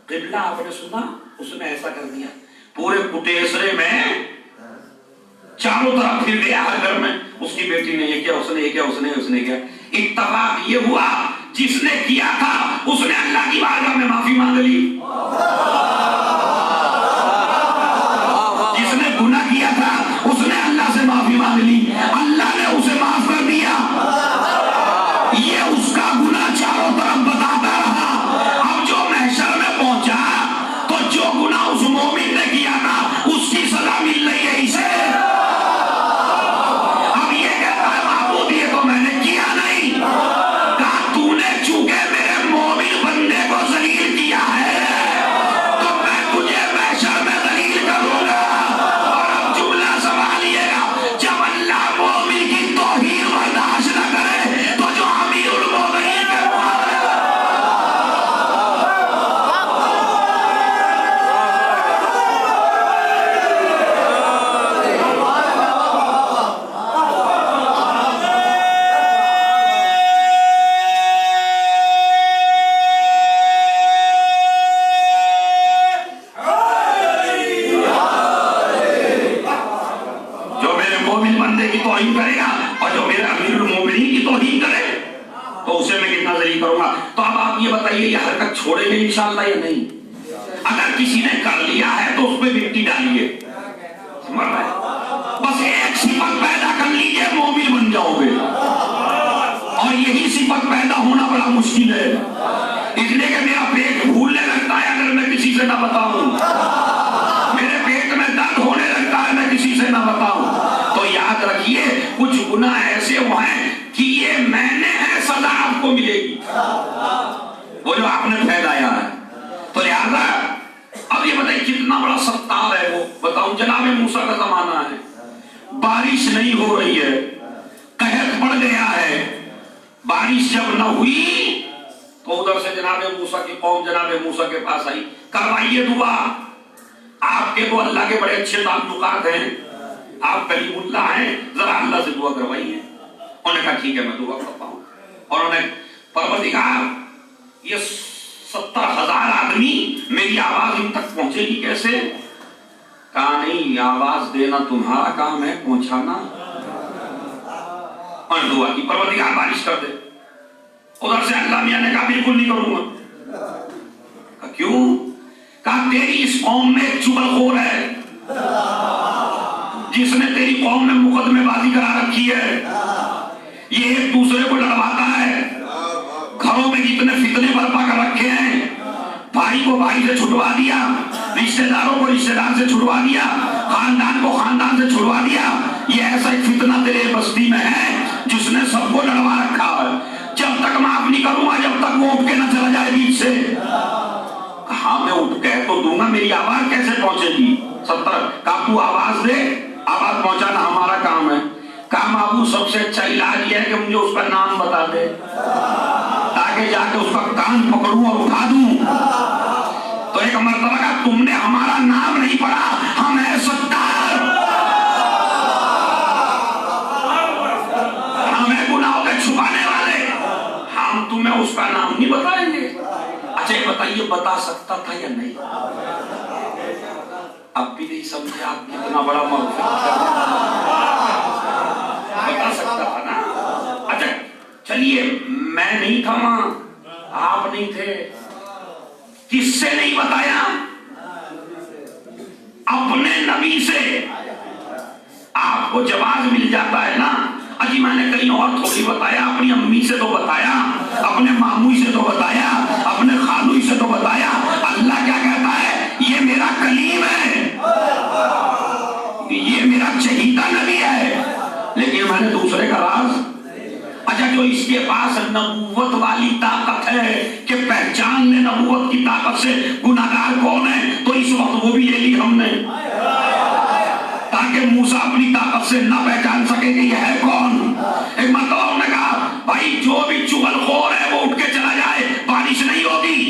किबला आपने सुना उसने ऐसा कर दिया। पूरे कुटेसरे में चारों तरफ फिर गया हर घर में, उसकी बेटी ने ये किया, उसने ये किया, उसने किया। इत्तफाक ये हुआ जिसने किया था उसने अल्लाह की बारगाह में माफी मांग ली, जिसने गुनाह किया था उसने अल्लाह से माफी मांग ली, अल्लाह ने उसे माफ कर दिया। ये उसका गुनाह चारों तरफ बताता रहा। अब जो महशर में पहुंचा तो जो गुनाह उस मोमिन ने किया था उसकी सजा मिल रही है इसे। अब ये कहता है माबूद ये तो मैंने किया नहीं, कहा तूने चूंकि मेरे मोमिन बंदे को जलील किया है तो मैं तुझे महशर में जलील करूंगा। और अब जुमला संभालिएगा, जब अल्लाह मोमिन की तौहीन बर्दाश्त न करे तो जो अमीरुल मोमिनीन के तौहीन करेगा और जो मेरे अमीरुल मोमिनीन की तौहीन करे तो उसे मैं कितना जलील करूंगा। तो अब आप ये बताइए ये हरकत छोड़ेंगे इंशाअल्लाह या नहीं? अगर किसी ने कर लिया है तो उस पर मिट्टी डालिए, समझ रहे? बस एक सिफत पैदा कर लीजिए, मोमिन बन जाओगे। और यही सिफत पैदा होना बड़ा मुश्किल है, इसलिए कि मेरा पेट भूलने लगता है अगर मैं किसी से ना बताऊं, मेरे पेट में दर्द होने लगता है मैं किसी से ना बताऊं। तो याद रखिए कुछ गुनाह ऐसे हुए हैं कि ये मैंने है, सजा आपको मिलेगी, वो जो आपने फैलाया है। तो लिहाजा अब ये बताइए कितना बड़ा सत्तार है वो, बताऊं। जनाब मूसा का जमाना है, बारिश नहीं हो रही है, कहत पड़ गया है। बारिश जब न हुई तो उधर से जनाब मूसा की कौम जनाब मूसा के पास आई, करवाइए दुआ, आपके तो अल्लाह के बड़े अच्छे ताल्लुकात हैं, आप कलीमुल्लाह हैं, जरा अल्लाह से दुआ करवाइए। उन्होंने कहा ठीक है मैं दुआ करता हूँ। और उन्होंने परवरदिगार ये 70,000 आदमी मेरी आवाज इन तक पहुंचेगी कैसे? कहा नहीं, आवाज देना तुम्हारा काम है, पहुंचाना। और दुआ की परवरदिगार बारिश कर दे। उधर से अल्लाह मियां ने कहा बिल्कुल नहीं करूंगा। क्यों? कहा तेरी इस कौम में एक चुगलखोर है जिसने तेरी कौम में मुकदमेबाजी करा रखी है, ये एक दूसरे को लड़वाता है, घरों में जितने फितने बर्पा कर रखे हैं, भाई को भाई से छुड़वा दिया, रिश्तेदारों को रिश्तेदार से छुड़वा दिया, खानदान को खानदान से छुड़वा दिया। ये ऐसा एक फितना तेरे बस्ती में है जिसने सबको लड़वा रखा है। जब तक माफ नहीं करूंगा जब तक वो उठ के न चला जाए बीच से। हाँ मैं उठ के तो दूंगा, मेरी आवाज कैसे पहुंचेगी? 70 का तू आवाज दे, आवाज पहुंचाना हमारा काम है। काम बाबू सबसे अच्छा इलाज यह है कि मुझे उसका नाम बता दे ताकि जाके उसका कान पकड़ूं और उठा दूं। तो एक मर्तबा का तुमने हमारा नाम नहीं पढ़ा, हम है सत्तार, हम है गुनाहों के छुपाने वाले, हम तुम्हें उसका नाम नहीं बताएंगे। अच्छा ये बताइए बता सकता था या नहीं? अब भी नहीं समझे आप कितना बड़ा बता सकता था ना। अच्छा चलिए मैं नहीं था वहां, आप नहीं थे, किससे नहीं बताया? अपने नबी से। आपको जवाब मिल जाता है ना, अजी मैंने कहीं और थोड़ी बताया, अपनी अम्मी से तो बताया, अपने मामू से तो बताया, अपने खालू से तो बताया। अल्लाह क्या कहता है? ये मेरा कलीम है, ये मेरा चहीदा नबी है, लेकिन मैंने दूसरे का राज। अच्छा, जो इसके पास नबूवत वाली ताकत है कि पहचान ले नबूवत की ताकत से गुनाहगार कौन है, तो इस वक्त वो भी ले ली हमने, ताकि मूसा अपनी ताकत से ना पहचान सके कि यह है कौन। एक मरतबा उन्होंने कहा, भाई जो भी चुगलखोर है वो उठ के चला जाए, बारिश नहीं होगी।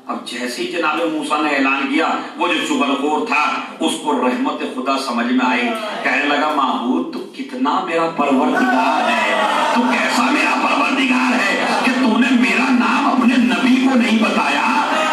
अब जैसे ही जनाब मूसा ने ऐलान किया, वो जो चुगलखोर था उसको रहमत खुदा समझ में आई। कहने लगा, माबूद तू कितना मेरा परवरदिगार है, तू कैसा मेरा परवरदिगार है कि तूने मेरा नाम अपने नबी को नहीं बताया,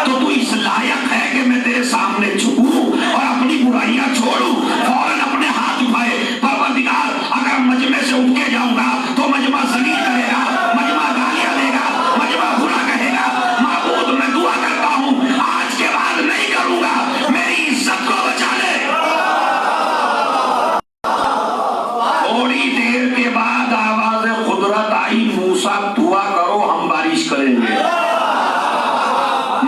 तो तू इस लायक है कि मैं तेरे सामने झुकूं और अपनी बुराइयां छोड़ूं। फौरन अपने हाथ उठाए, परवरदिगार अगर मजमे से उठ के जाऊंगा तो मजमा जलील करेगा, मजमा गालियां देगा, मजमा बुरा कहेगा। माबूद मैं दुआ करता हूं, आज के बाद नहीं करूंगा, मेरी इज्जत को बचा ले। थोड़ी देर के बाद आवाज कुदरत आई, मूसा दुआ करो हम बारिश करेंगे।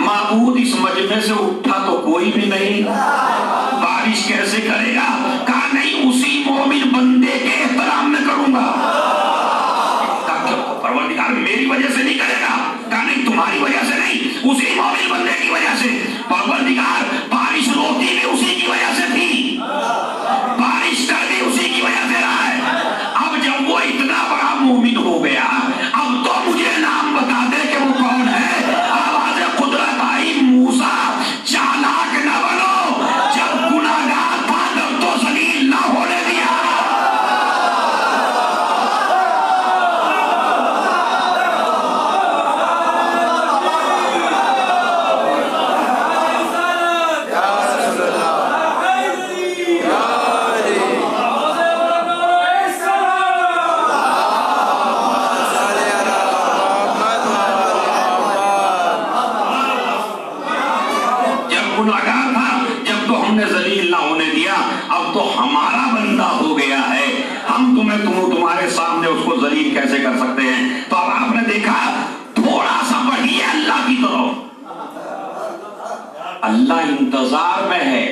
माबूद इस मजमे से उठा तो कोई भी नहीं, बारिश कैसे करेगा? कहा नहीं, उसी मोमिन बंदे के एहतराम में करूंगा। परवरदिगार मेरी वजह से नहीं करेगा। कहा नहीं, तुम्हारी वजह से नहीं, उसी मोमिन बंदे की वजह से। परवरदिगार बारिश रोती भी उसी की वजह से थी, बारिश कर भी उसी की वजह से रहा है। अब जब वो इतना बड़ा मोमिन हो गया, अब तो मुझे नाम बता दे कि वो कौन है। आवाज कुदरत आई, मूसा चालाक न बनो, जब गुनाहगार था तब तो जलील ना होने दिया। गुनाहगार था जब तो हमने जलील ना होने दिया, अब तो हमारा बंदा हो गया है, हम तुम्हारे सामने उसको जलील कैसे कर सकते हैं। तो अब आपने देखा, थोड़ा सा बढ़िए अल्लाह की तरफ। अल्लाह इंतजार में है,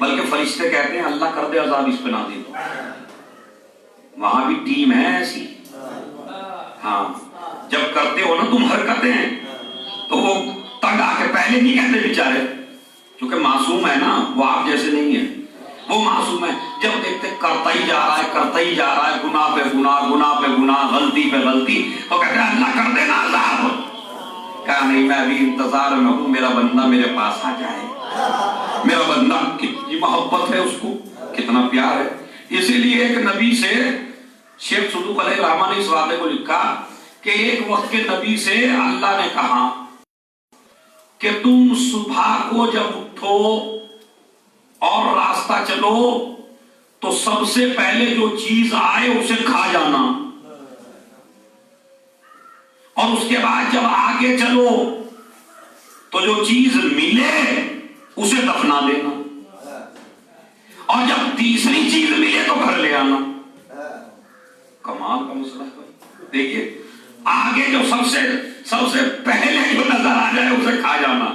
बल्कि फरिश्ते कहते हैं अल्लाह कर दे अजाब इस पे ना दे। वहां भी टीम है ऐसी। हाँ, जब करते हो ना तुम हरकतें, तो वो तंग आके पहले नहीं कहते बेचारे, क्योंकि मासूम है ना, वो आप जैसे नहीं है, वो मासूम है। जब देखते करता ही जा रहा है, करता ही जा रहा है, गुनाह पे गुनाह, गुनाह पे गुनाह, गलती पे गलती, तो कहते हैं अल्लाह कर देना अज़ाब। कहा नहीं, मैं अभी इंतजार में हूं, मेरा बंदा मेरे पास आ जाए। मेरा बंदा, कितनी मोहब्बत है उसको, कितना प्यार है। इसीलिए एक नबी से शेख सदूक अलैहिर्रहमान ने इस वादे को लिखा कि एक वक्त के नबी से अल्लाह ने कहा कि तुम सुबह को जब उठो और रास्ता चलो तो सबसे पहले जो चीज आए उसे खा जाना, और उसके बाद जब आगे चलो तो जो चीज मिले उसे दफना देना, और जब तीसरी चीज मिले तो घर ले आना। कमाल का मसला है। देखिए, आगे जो सबसे पहले जो नजर आ जाए उसे खा जाना।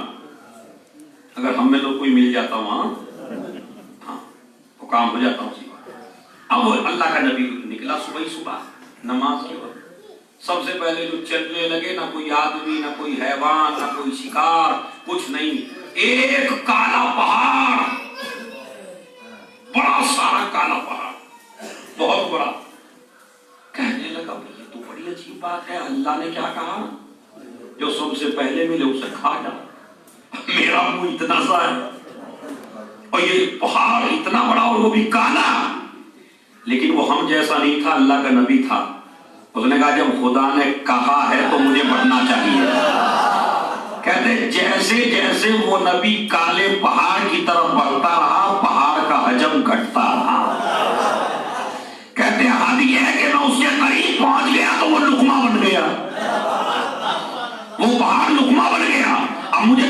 अगर हम में तो कोई मिल जाता वहां, हाँ, तो काम हो जाता उसी वक्त। अब अल्लाह का नबी निकला सुबह नमाज के वक्त, सबसे पहले जो चलने लगे, ना कोई आदमी, ना कोई हैवान, ना कोई शिकार, कुछ नहीं, एक काला पहाड़, बड़ा सारा काला पहाड़, बहुत बड़ा। कहने लगा, ये तो बड़ी अजीब बात है, अल्लाह ने क्या कहा, जो सबसे पहले मिले उसे खा जा। मेरा मुंह इतना सा है और ये पहाड़ इतना बड़ा और वो भी काला, लेकिन वो हम जैसा नहीं था, अल्लाह का नबी था। उसने कहा जब खुदा ने कहा है तो मुझे बढ़ना चाहिए। कहते जैसे जैसे वो नबी काले पहाड़ की तरफ बढ़ता रहा, पहाड़ का हजम घटता रहा। कहते हद ये है कि मैं उसके करीब पहुंच गया तो वो लुकमा बन गया, वो पहाड़ लुकमा बन गया। अब मुझे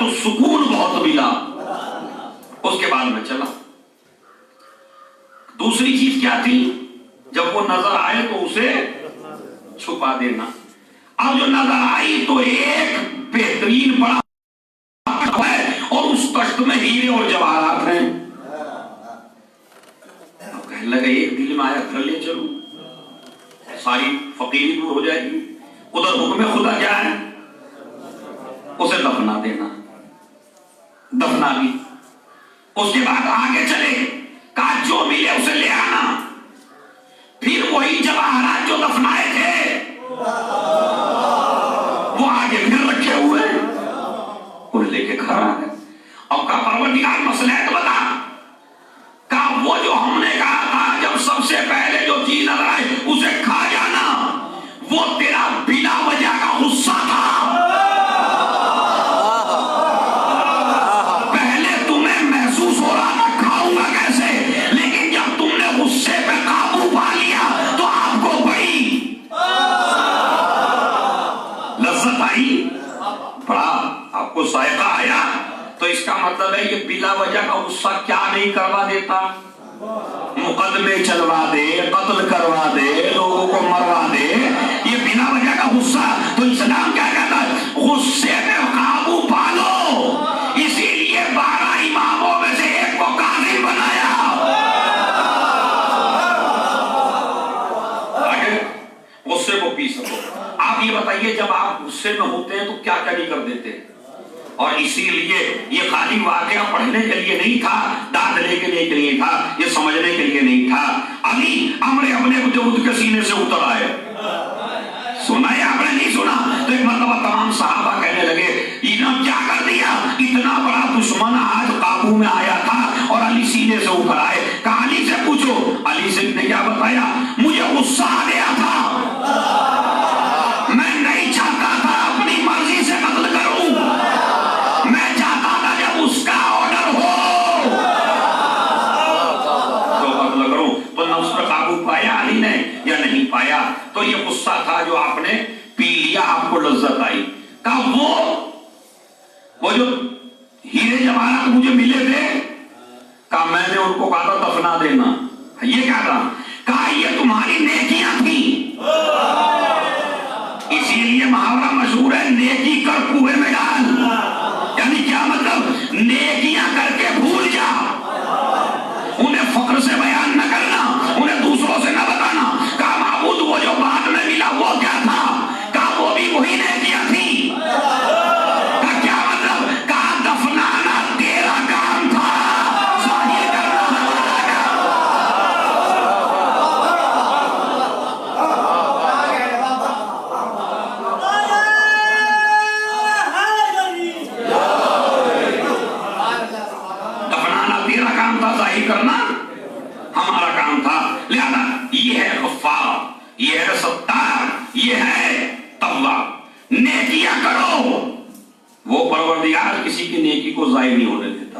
تو سکون بہت ملا. اس کے بعد میں چلا. دوسری چیز کیا تھی؟ جب وہ نظر آئے تو اسے چھپا دینا. اب جو نظر آئی تو ایک بہترین بڑا ہے اور اس کشت میں ہیرے اور جواہرات ہیں. اب کہنے لگا ایک دل میں آیا گھر لے چلو, ساری فقیری دور ہو جائے گی. ادھر حکم خدا کیا ہے؟ اسے دفنا دینا. دفنا دی. اس کے بعد آگے چلے, کہا جو ملے اسے لے آنا. پھر وہی جواہرات جو دفنائے تھے وہ آگے پھر رکھے ہوئے اور لے کے گھر آ گئے. اب کہا پروردگار مسئلہ ہے تو بتا. کہا وہ جو ہم نے کہا تھا جب سب سے پہلے جو چیز نظر آئے اسے کھا جانا, وہ تیرا بلا وجہ کا غصہ تھا. پہلے تمہیں محسوس ہو رہا تھا کھاؤں گا کیسے, لیکن جب تم نے غصے پہ قابو پا لیا تو آپ کو بڑی لذت آئی, بڑا آپ کو ذائقہ آیا. تو اس کا مطلب ہے یہ بلا وجہ کا غصہ کیا نہیں کروا دیتا؟ مقدمے چلوا دے, قتل کروا دے, لوگوں کو مروا دے. یہ بلا وجہ کا غصہ. تو اسلام کیا کہتا ہے؟ غصے پہ قابو پالو. اسی لیے 12 اماموں میں سے ایک کو قاضی بنایا. آگے غصے کو پی سکو. آپ یہ بتائیے جب آپ غصے میں ہوتے ہیں تو کیا کیا نہیں کر دیتے؟ اور اسی لیے یہ خالی واقعہ پڑھنے کے لیے نہیں تھا, داد لے کے لیے تھا, یہ سمجھنے کے لیے نہیں تھا. علی امر اپنے وجود کے سینے سے اتر آئے. سنا ہے آپ نے نہیں سنا؟ تو ایک مرتبہ تمام صحابہ کہنے لگے انہوں کیا کر دیا, اتنا بڑا دشمن آج قابو میں آیا تھا اور علی سینے سے اتر آئے. کہا علی سے پوچھو. علی سے نے کیا بتایا؟ مجھے غصہ آ گیا تھا, میں نہیں چاہتا تھا اپنی مرضی سے قتل کروں, میں چاہتا تھا جب اس کا آرڈر ہو تو قتل کروں. تو نفس پر قابو پایا علی نے یا نہیں پایا؟ تو یہ غصہ تھا جو آپ نے پی لیا, آپ کو لذت آئی. کہا وہ جو ہیرے جواہرات مجھے ملے تھے, کہا میں نے ان کو کہا تھا دفنا دینا. یہ کیا تھا؟ کہا یہ تمہاری نیکیاں تھیں. اسی لیے محاورہ مشہور ہے, نیکی کر کنویں میں ڈال. یعنی کیا مطلب؟ نیکیاں کر کے بھول جا, انہیں فخر سے بیان نہ کرنا, انہیں دوسروں سے نہ بتانا. کہا معبود وہ جو بعد میں ملا وہ کیا تھا؟ کہا وہ بھی وہی نیکیاں تھیں. کہا کیا مطلب؟ کہا دفنانا تیرا کام تھا, ظاہر کرنا ہمارا کام. دفنانا تیرا کام تھا, ظاہر کرنا ہمارا کام تھا. لہذا یہ ہے غفار, یہ ہے ستار, یہ ہے تواب. نیکیاں کرو. وہ پروردگار کسی کی نیکی کو ضائع نہیں ہونے دیتا.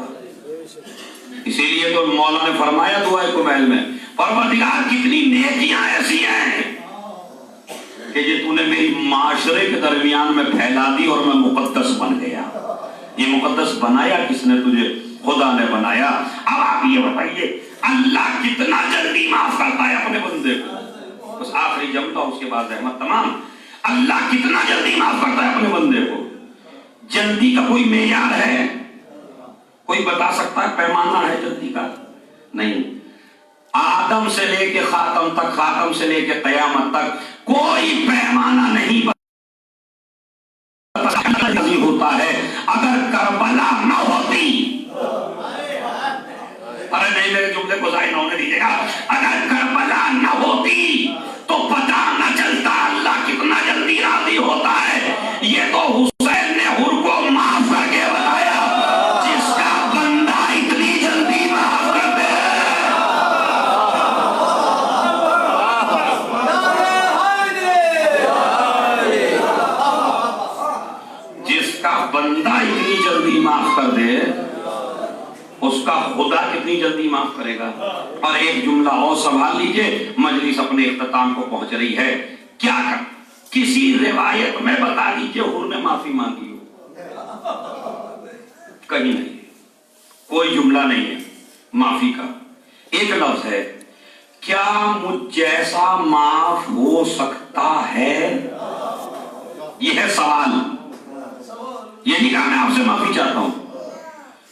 اسی لیے تو مولا نے فرمایا دعائے کمیل میں, پروردگار کتنی نیکیاں ایسی ہیں کہ یہ تو نے میری معاشرے کے درمیان میں پھیلا دی اور میں مقدس بن گیا. یہ مقدس بنایا کس نے تجھے؟ خدا نے بنایا. اب آپ یہ بتائیے اللہ کتنا جلدی معاف کرتا ہے اپنے بندے کو؟ بس آخری جملہ, اس کے بعد رحمت تمام. اللہ کتنا جلدی معاف کرتا ہے اپنے بندے کو؟ جلدی کا کوئی معیار ہے؟ کوئی بتا سکتا ہے پیمانہ ہے جلدی کا؟ نہیں. آدم سے لے کے خاتم تک, خاتم سے لے کے قیامت تک کوئی پیمانہ نہیں ہوتا ہے. اگر کربلا نہ ہوتی, ارے نہیں میرے جملے کو ضائع نہ ہونے دیجیے گا, اگر کربلا نہ ہوتی تو پتہ نہ چلتا اللہ کتنا جلدی راضی ہوتا ہے. یہ تو حسین نے حر کو معاف کر کے بتایا, جس کا بندہ اتنی جلدی معاف کر دے. جس کا بندہ اتنی جلدی معاف کر دے, اس کا خدا کتنی جلدی معاف کرے گا. اور ایک جملہ اور سنبھال لیجئے, مجلس اپنے اختتام کو پہنچ رہی ہے. کیا کر کسی روایت میں بتا دیجئے حر نے معافی مانگی ہو؟ कहीं नहीं है, कोई जुमला नहीं है माफी का। एक लफ्ज है, क्या मुझ जैसा माफ हो सकता है? यह है सवाल। ये नहीं कहा मैं आपसे माफी चाहता हूं,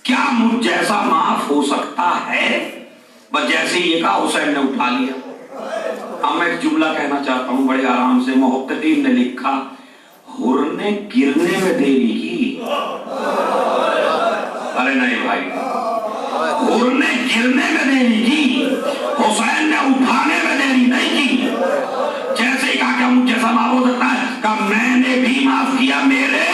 क्या मुझ जैसा माफ हो सकता है? बस जैसे ही ये कहा हुसैन ने उठा लिया। अब मैं एक जुमला कहना चाहता हूं बड़े आराम से। मुहक्किकीन ने लिखा, हुर ने गिरने में देरी की। अरे नहीं भाई, हुर ने गिरने में देरी की, हुसैन ने उठाने में देरी नहीं की। जैसे ही कहा क्या मुझ जैसा माफ हो सकता है, कहा मैंने भी माफ किया, मेरे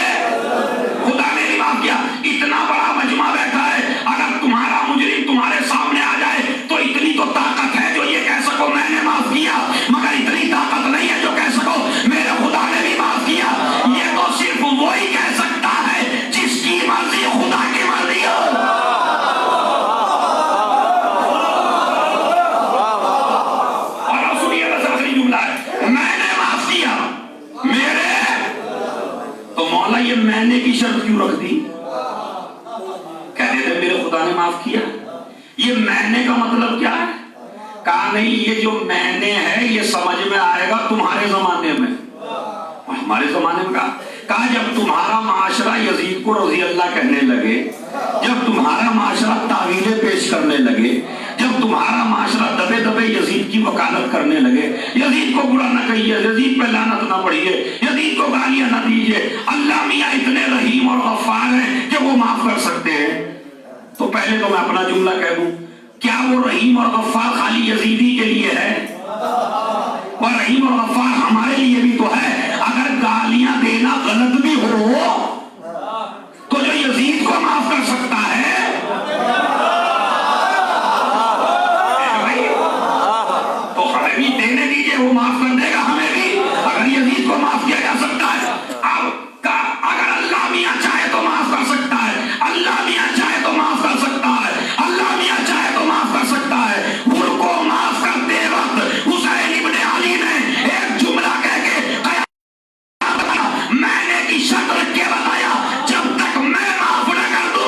खुदा ने भी माफ किया। इतना बड़ा मजमा बैठा है, अगर तुम्हारा मुजरिम तुम्हारे सामने आ जाए तो इतनी तो ताकत है जो ये कह सको मैंने माफ किया, मगर इतनी ताकत नहीं है जो कह सको मेरे खुदा ने भी माफ किया। ये तो सिर्फ वही कह सकता है जिसकी मर्जी खुदा की मर्जी हो। और अब सुनिए, आखिरी जुमला है, मैंने माफ किया मेरे। तो मौला ये मैंने की शर्त क्यों रख दी? कह देते मेरे खुदा ने माफ किया। ये मैंने का मतलब क्या है? कहा नहीं, ये जो मैंने है ये समझ में आएगा तुम्हारे जमाने में। हमारे जमाने में कहा जब तुम्हारा माशरा यजीद को रजी अल्लाह कहने लगे, जब तुम्हारा माशरा तावीलें पेश करने लगे, जब तुम्हारा माशरा दबे दबे यजीद की वकालत करने लगे, यजीद को बुरा न कहिए, यजीद पे लानत न पढ़िए, यजीद को गालियां न दीजिए, अल्लाह मियां इतने रहीम और गफ्फार हैं कि वो माफ कर सकते हैं। तो पहले तो मैं अपना जुमला कह दूं, क्या वो रहीम और गफ्फार खाली यजीदी के लिए है? और रहीम और गफ्फार हमारे लिए भी तो है। अगर गालियां देना गलत भी हो तो जो यजीद को माफ कर सकता है, भाई, तो हमें भी देने दीजिए, वो माफ कर देगा हमें भी। अगर यजीद को माफ किया जा सकता है, अगर अल्लाह मियां चाहे तो माफ कर सकता है, अल्लाह मियां चाहे तो माफ कर सकता है, अल्लाह मियां चाहे तो माफ कर सकता है। उनको माफ करते वक्त हुसैन इब्ने अली ने एक जुमला कह के मैंने की शर्त रख के बताया, जब तक मैं माफ न कर दूं।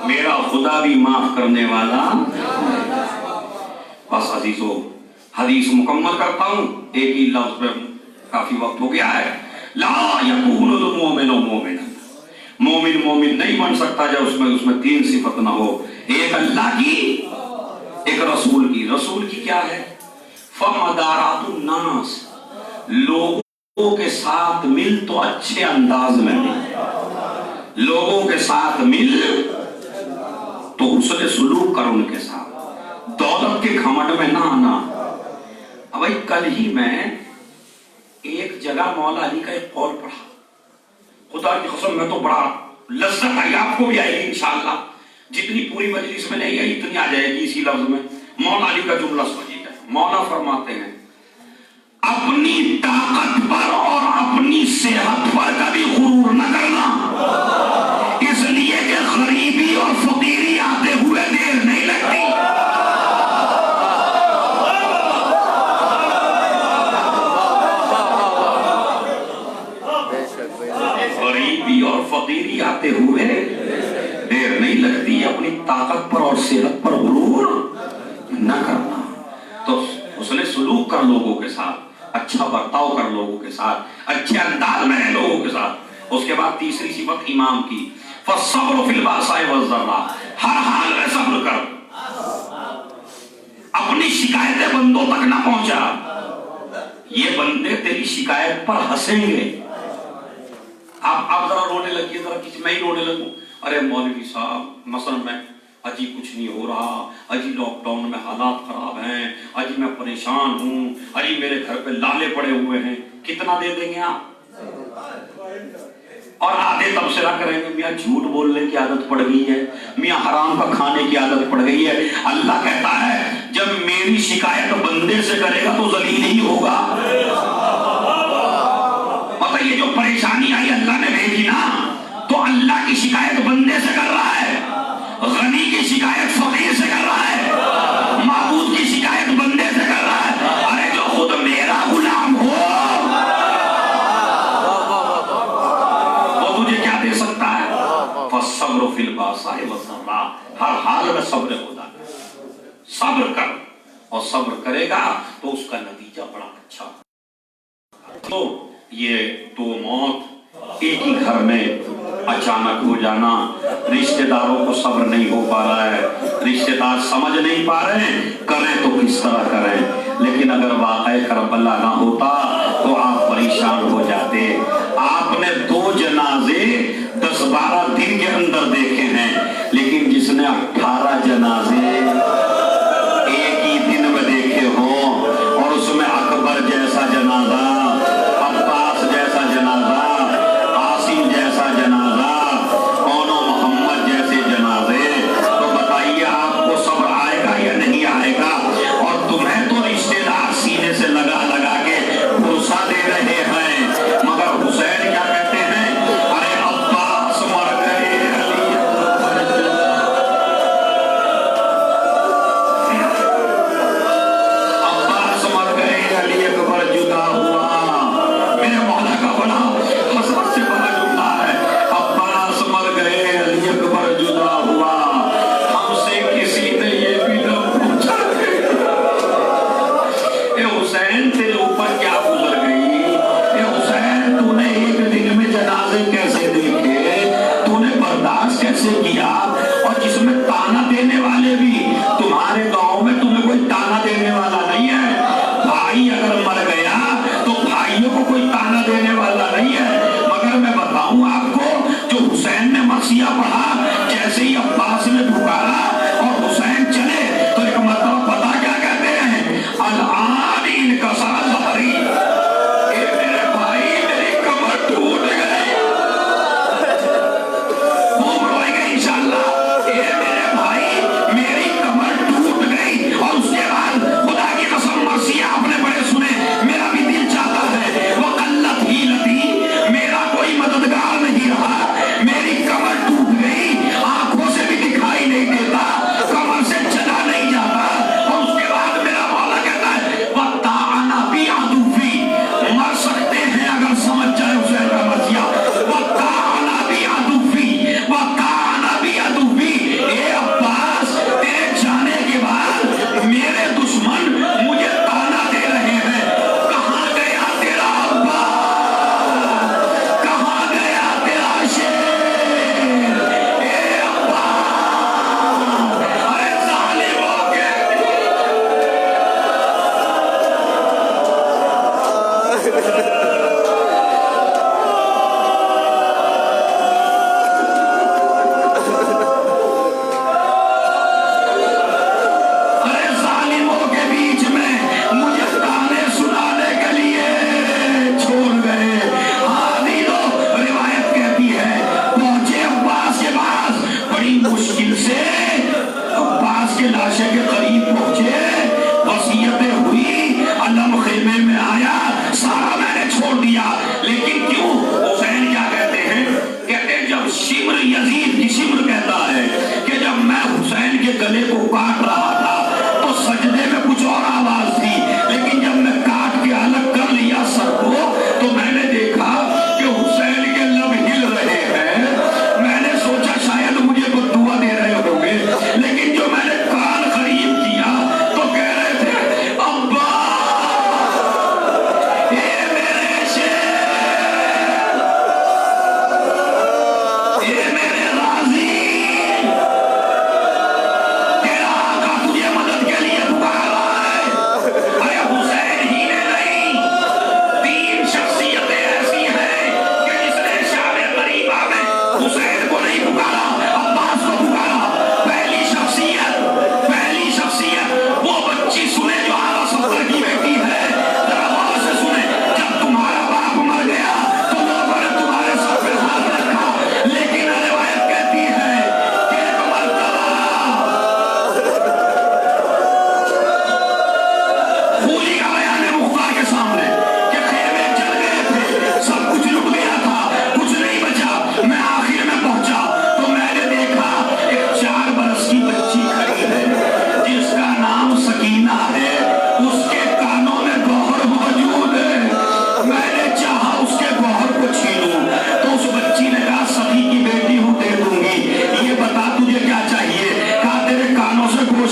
मेरा खुदा भी माफ करने वाला। बस अजीजों, हदीस मुकम्मल करता हूं, एक ही लफ्ज पे काफी वक्त हो गया है। ला यकूनुल मोमिनु मोमिनन, मोमिन मोमिन नहीं बन सकता जब उसमें तीन सिफत ना हो, एक अल्लाह की, एक रसूल की। रसूल की क्या है? फमदारातुन नास, लोगों के साथ मिल तो अच्छे अंदाज में मिल, लोगों के साथ मिल तो उसने सुलूक कर उनके साथ, दौलत के घमंड में ना आना। अब भाई कल ही मैं एक जगह मौला अली का एक कौल पढ़ा, खुदा की कसम मैं तो बड़ा लज्जत आई, आपको भी आएगी इंशाअल्लाह, जितनी पूरी मजलिस में नहीं आई इतनी आ जाएगी इसी लफ्ज में। मौला अली का जुमला सुनिएगा। मौला फरमाते हैं, अपनी ताकत पर और अपनी सेहत पर कभी गुरूर न करना, इसलिए कि गरीबी और फकीरी आते हुए देर नहीं लगती। गरीबी और फकीरी आते हुए देर नहीं लगती। अपनी ताकत पर और सेहत पर गुरूर न करना। तो उसने सुलूक कर लोगों के साथ, अच्छा बर्ताव कर लोगों के साथ, अच्छे अंदाज में रह लोगों के साथ। उसके बाद तीसरी सिफत इमाम की, फस्सब्रु फिल बासाए वज़्ज़र्रा, हर हाल में सब्र कर, अपनी शिकायतें बंदों तक ना पहुंचा, ये बंदे तेरी शिकायत पर हंसेंगे। आप जरा रोने लगिए, जरा किसी मैं ही रोने लगूं, अरे मौलवी साहब मसलन मैं अजी कुछ नहीं हो रहा, अजी लॉकडाउन में हालात खराब हैं, अजी मैं परेशान हूँ, अजी मेरे घर पे लाले पड़े हुए हैं, कितना दे देंगे आप? और आधे तबसरा करेंगे, मियाँ झूठ बोलने की आदत पड़ गई है, मियाँ हराम का खाने की आदत पड़ गई है। अल्लाह कहता है जब मेरी शिकायत बंदे से करेगा तो जलील ही होगा। ये जो परेशानी आई अल्लाह ने भेजी ना, तो अल्लाह की शिकायत बंदे से कर रहा है, गनी की शिकायत फकीर से कर रहा है, माबूद की शिकायत बंदे से कर रहा है। अरे जो खुद मेरा गुलाम हो वो तुझे क्या दे सकता है? फसब्र फिल बासाए वज़र्रा, हर हाल में सब्र होता है। सब्र कर, और सब्र करेगा तो उसका नतीजा बड़ा अच्छा। तो ये दो मौत एक ही घर में अचानक हो जाना, रिश्तेदारों को सब्र नहीं हो पा रहा है, रिश्तेदार समझ नहीं पा रहे हैं करें तो किस तरह करें। लेकिन अगर वाक़ई करबला ना होता तो आप परेशान हो जाते। आपने 2 जनाजे 10-12 दिन के अंदर देखे हैं, लेकिन जिसने 18 जनाजे एक ही दिन में देखे हो, और उसमें अकबर जैसा जनाजा, अब्बास जैसा जनाजा, आसिम जैसा जनाजा, ओनो मोहम्मद जैसे जनाजे, तो बताइए आपको सब्र आएगा या नहीं आएगा? और तुम्हें तो रिश्तेदार सीने से लगा लगा के भरोसा दे रहे हैं, मगर हुसैन क्या कहते हैं? अरे अब्बास मर गए, अब्बास मर गए, अली अकबर जुदा हुआ। मेरे मौला का बड़ा हसरत से बड़ा जुमला है, अब्बास मर गए, अली अकबर जुदा हुआ। हमसे किसी ने ये भी न पूछा ए हुसैन तेरे ऊपर क्या गुजर गई? ए हुसैन तूने एक दिन में जनाजे कैसे देखे? तूने बर्दाश्त कैसे किया? और जिसमें ताना देने वाले भी, तुम्हारे गांव में तुम्हें कोई ताना देने वाला नहीं है। भाई अगर मर गया तो भाइयों को कोई ताना देने वाला नहीं है। मगर मैं बताऊं आपको, जो हुसैन ने मसीहा पढ़ा, जैसे ही अब्बास ने पुकारा और हुसैन चले, तो एक मतलब पता क्या कहते हैं? अल-आन इनका सारा ज़हरी, ए मेरे भाई मेरी कमर टूट गई, खूब रोएंगे इंशाअल्लाह। ए मेरे भाई मेरी कमर टूट गई। और उसके बाद खुदा की कसम मसीहा आपने बड़े सुने, मेरा भी दिल चाहता है वक़ल्लत हीलती, मेरा कोई मददगार नहीं रहा, मेरी कमर टूट गई, आंखों से भी दिखाई नहीं देता, कमर से चला नहीं जाता। और उसके बाद मेरा मौला कहता है वत्ताअना बी अदुफी, मर सकते हैं अगर समझ जाए हुसैन का मसीहा, वत्ताअना बी अदुफी, वत्ताअना बी अदुफी। ए अब्बास तेरे जाने के बाद मेरे दुश्मन मुझे ताना दे रहे हैं, कहाँ गया तेरा अब्बास, कहाँ गया तेरा शेर? ए अब्बास, अरे जालिमों के अरे जालिमों के बीच में मुझे ताने सुनाने के लिए छोड़ गए। हादी तो रिवायत कहती है पहुंचे अब्बास के पास, बड़ी मुश्किल से अब्बास के लाशे के करीब पहुंचे, वसीयतें हुई, अलम खेमे में आया, सारा मैंने छोड़ दिया। लेकिन क्यों? हुसैन क्या कहते हैं? कहते हैं जब शिम्र, यजीद की शिम्र कहता है कि जब मैं हुसैन के गले को काट रहा था तो सजदे में कुछ और आवाज थी, लेकिन जब मैं काट के अलग कर लिया सर को, तो मैंने देखा कि हुसैन के लब हिल रहे हैं। मैंने सोचा शायद मुझे बद्दुआ दे रहे होंगे, लेकिन जो मैंने कान करीब किया तो कह रहे थे अब्बा, ए मेरे शेर, ए मेरे राजी, तेरा आका तुझे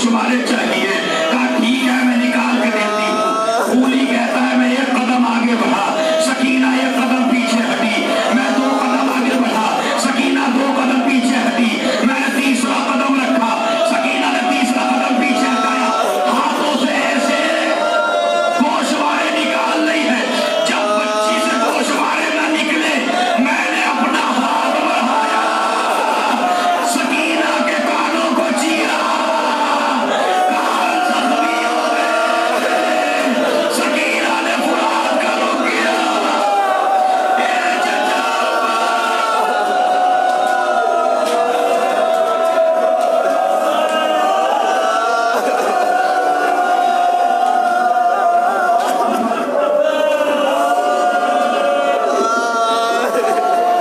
गोशवारे चाहिए। कहा ठीक है मैं निकाल के देती हूँ। कूली कहता है मैं एक कदम आगे बढ़ा, सकीना एक कदम पीछे हटी। मैं 2 कदम आगे बढ़ा, सकीना 2 कदम पीछे हटी। मैंने तीसरा कदम रखा, सकीना ने तीसरा कदम पीछे हटाया। हाथों से ऐसे गोशवारे निकाल रही है। जब बच्ची से गोशवारे न निकले, मैंने अपना हाथ बढ़ाया, सकीना के कानों को चीरा। कान जख्मी हो गए। सकीना ने फुरात का रुख किया। ए चचा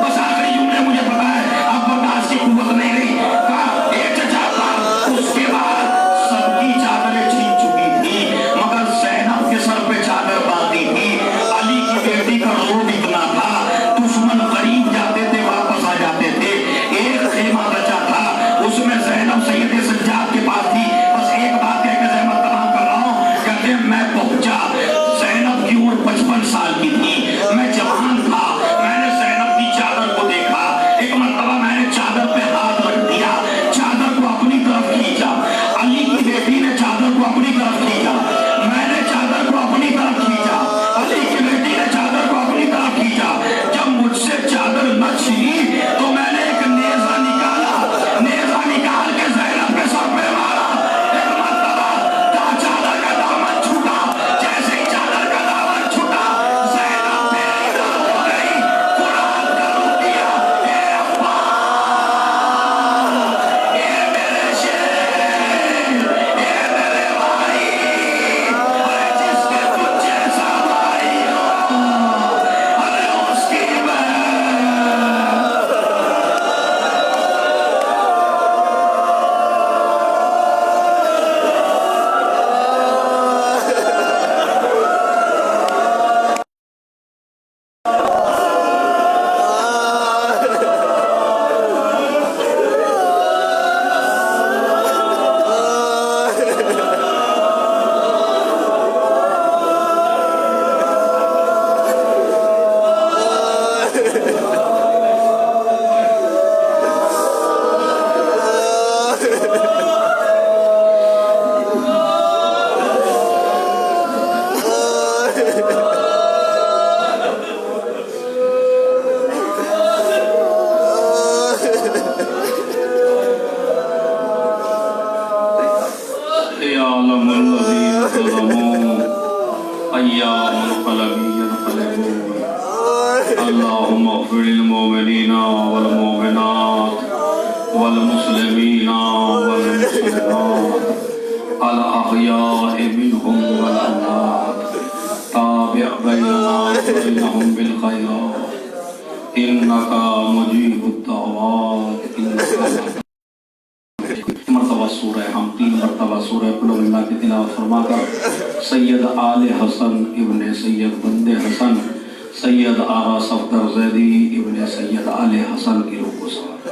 बस आखिरी जुमले मुझे पता है, अब बर्दाश्त की कुव्वत नहीं रही। कहा ए चचा का। उसके बाद सबकी चादरें छीन चुकी थी, मगर ज़ैनब के सर पे चादर बांधी थी। अली की बेटी का रोब इतना था, दुश्मन करीब जाते थे वापस आ जाते थे। एक खेमा बचा था, उसमें ज़ैनब सैयद सज्जाद के पास थी। बस एक बात है कि ज़ैनब तमाम कर रहा हूँ, कहते मैं पहुंचा। ज़ैनब की उम्र 55 साल की थी, मैं जवान था। मैंने ज़ैनब की चादर को देखा। एक मरतबा मैंने चादर पे हाथ रख दिया, चादर को अपनी तरफ खींचा। अली की बेटी ने चादर को अपनी तरफ खींचा, मैंने चादर को अपनी तरफ खींचा। अली की बेटी ने चादर को अपनी तरफ खींचा। जब मुझसे चादर न छिनी तो मैंने एक नेज़ा निकाला, नेज़ा निकाल के ज़ैनब के सर पे मारा। एक मरतबा चादर का दामन छूटा, जैसे ही चादर का दामन छूटा, ज़ैनब बेरिदा हो गई। कुरान का रुख किया। ए अब्बा, ए मेरे शेर, ए मेरे भाई, अरे जिसके तुझ जैसा भाई हो, अरे उसकी मैं या आलमुल लज़ीज़ ज़लमू अय्यामुल क़लबी यनक़लिबून। अल्लाहुम्मा अग़फ़िरिल मुमिनीना वल मुमिनात वल मुस्लिमीना वल मुस्लिमात अल अहयाइ मिनहुम वल अमवात। ताबि' बैनना व बैनहुम बिल खैरात इन्नका मुजीबुद दअवात इन्नका। मरतबा सूरह हम 3 मरतबा सूरह कुल अल्लाह की तिलावत फरमाकर सैयद आले हसन इब्ने सैयद बंदे हसन सैयद आरा सफदर ज़ैदी इब्ने सैयद आले हसन की रूह को सवार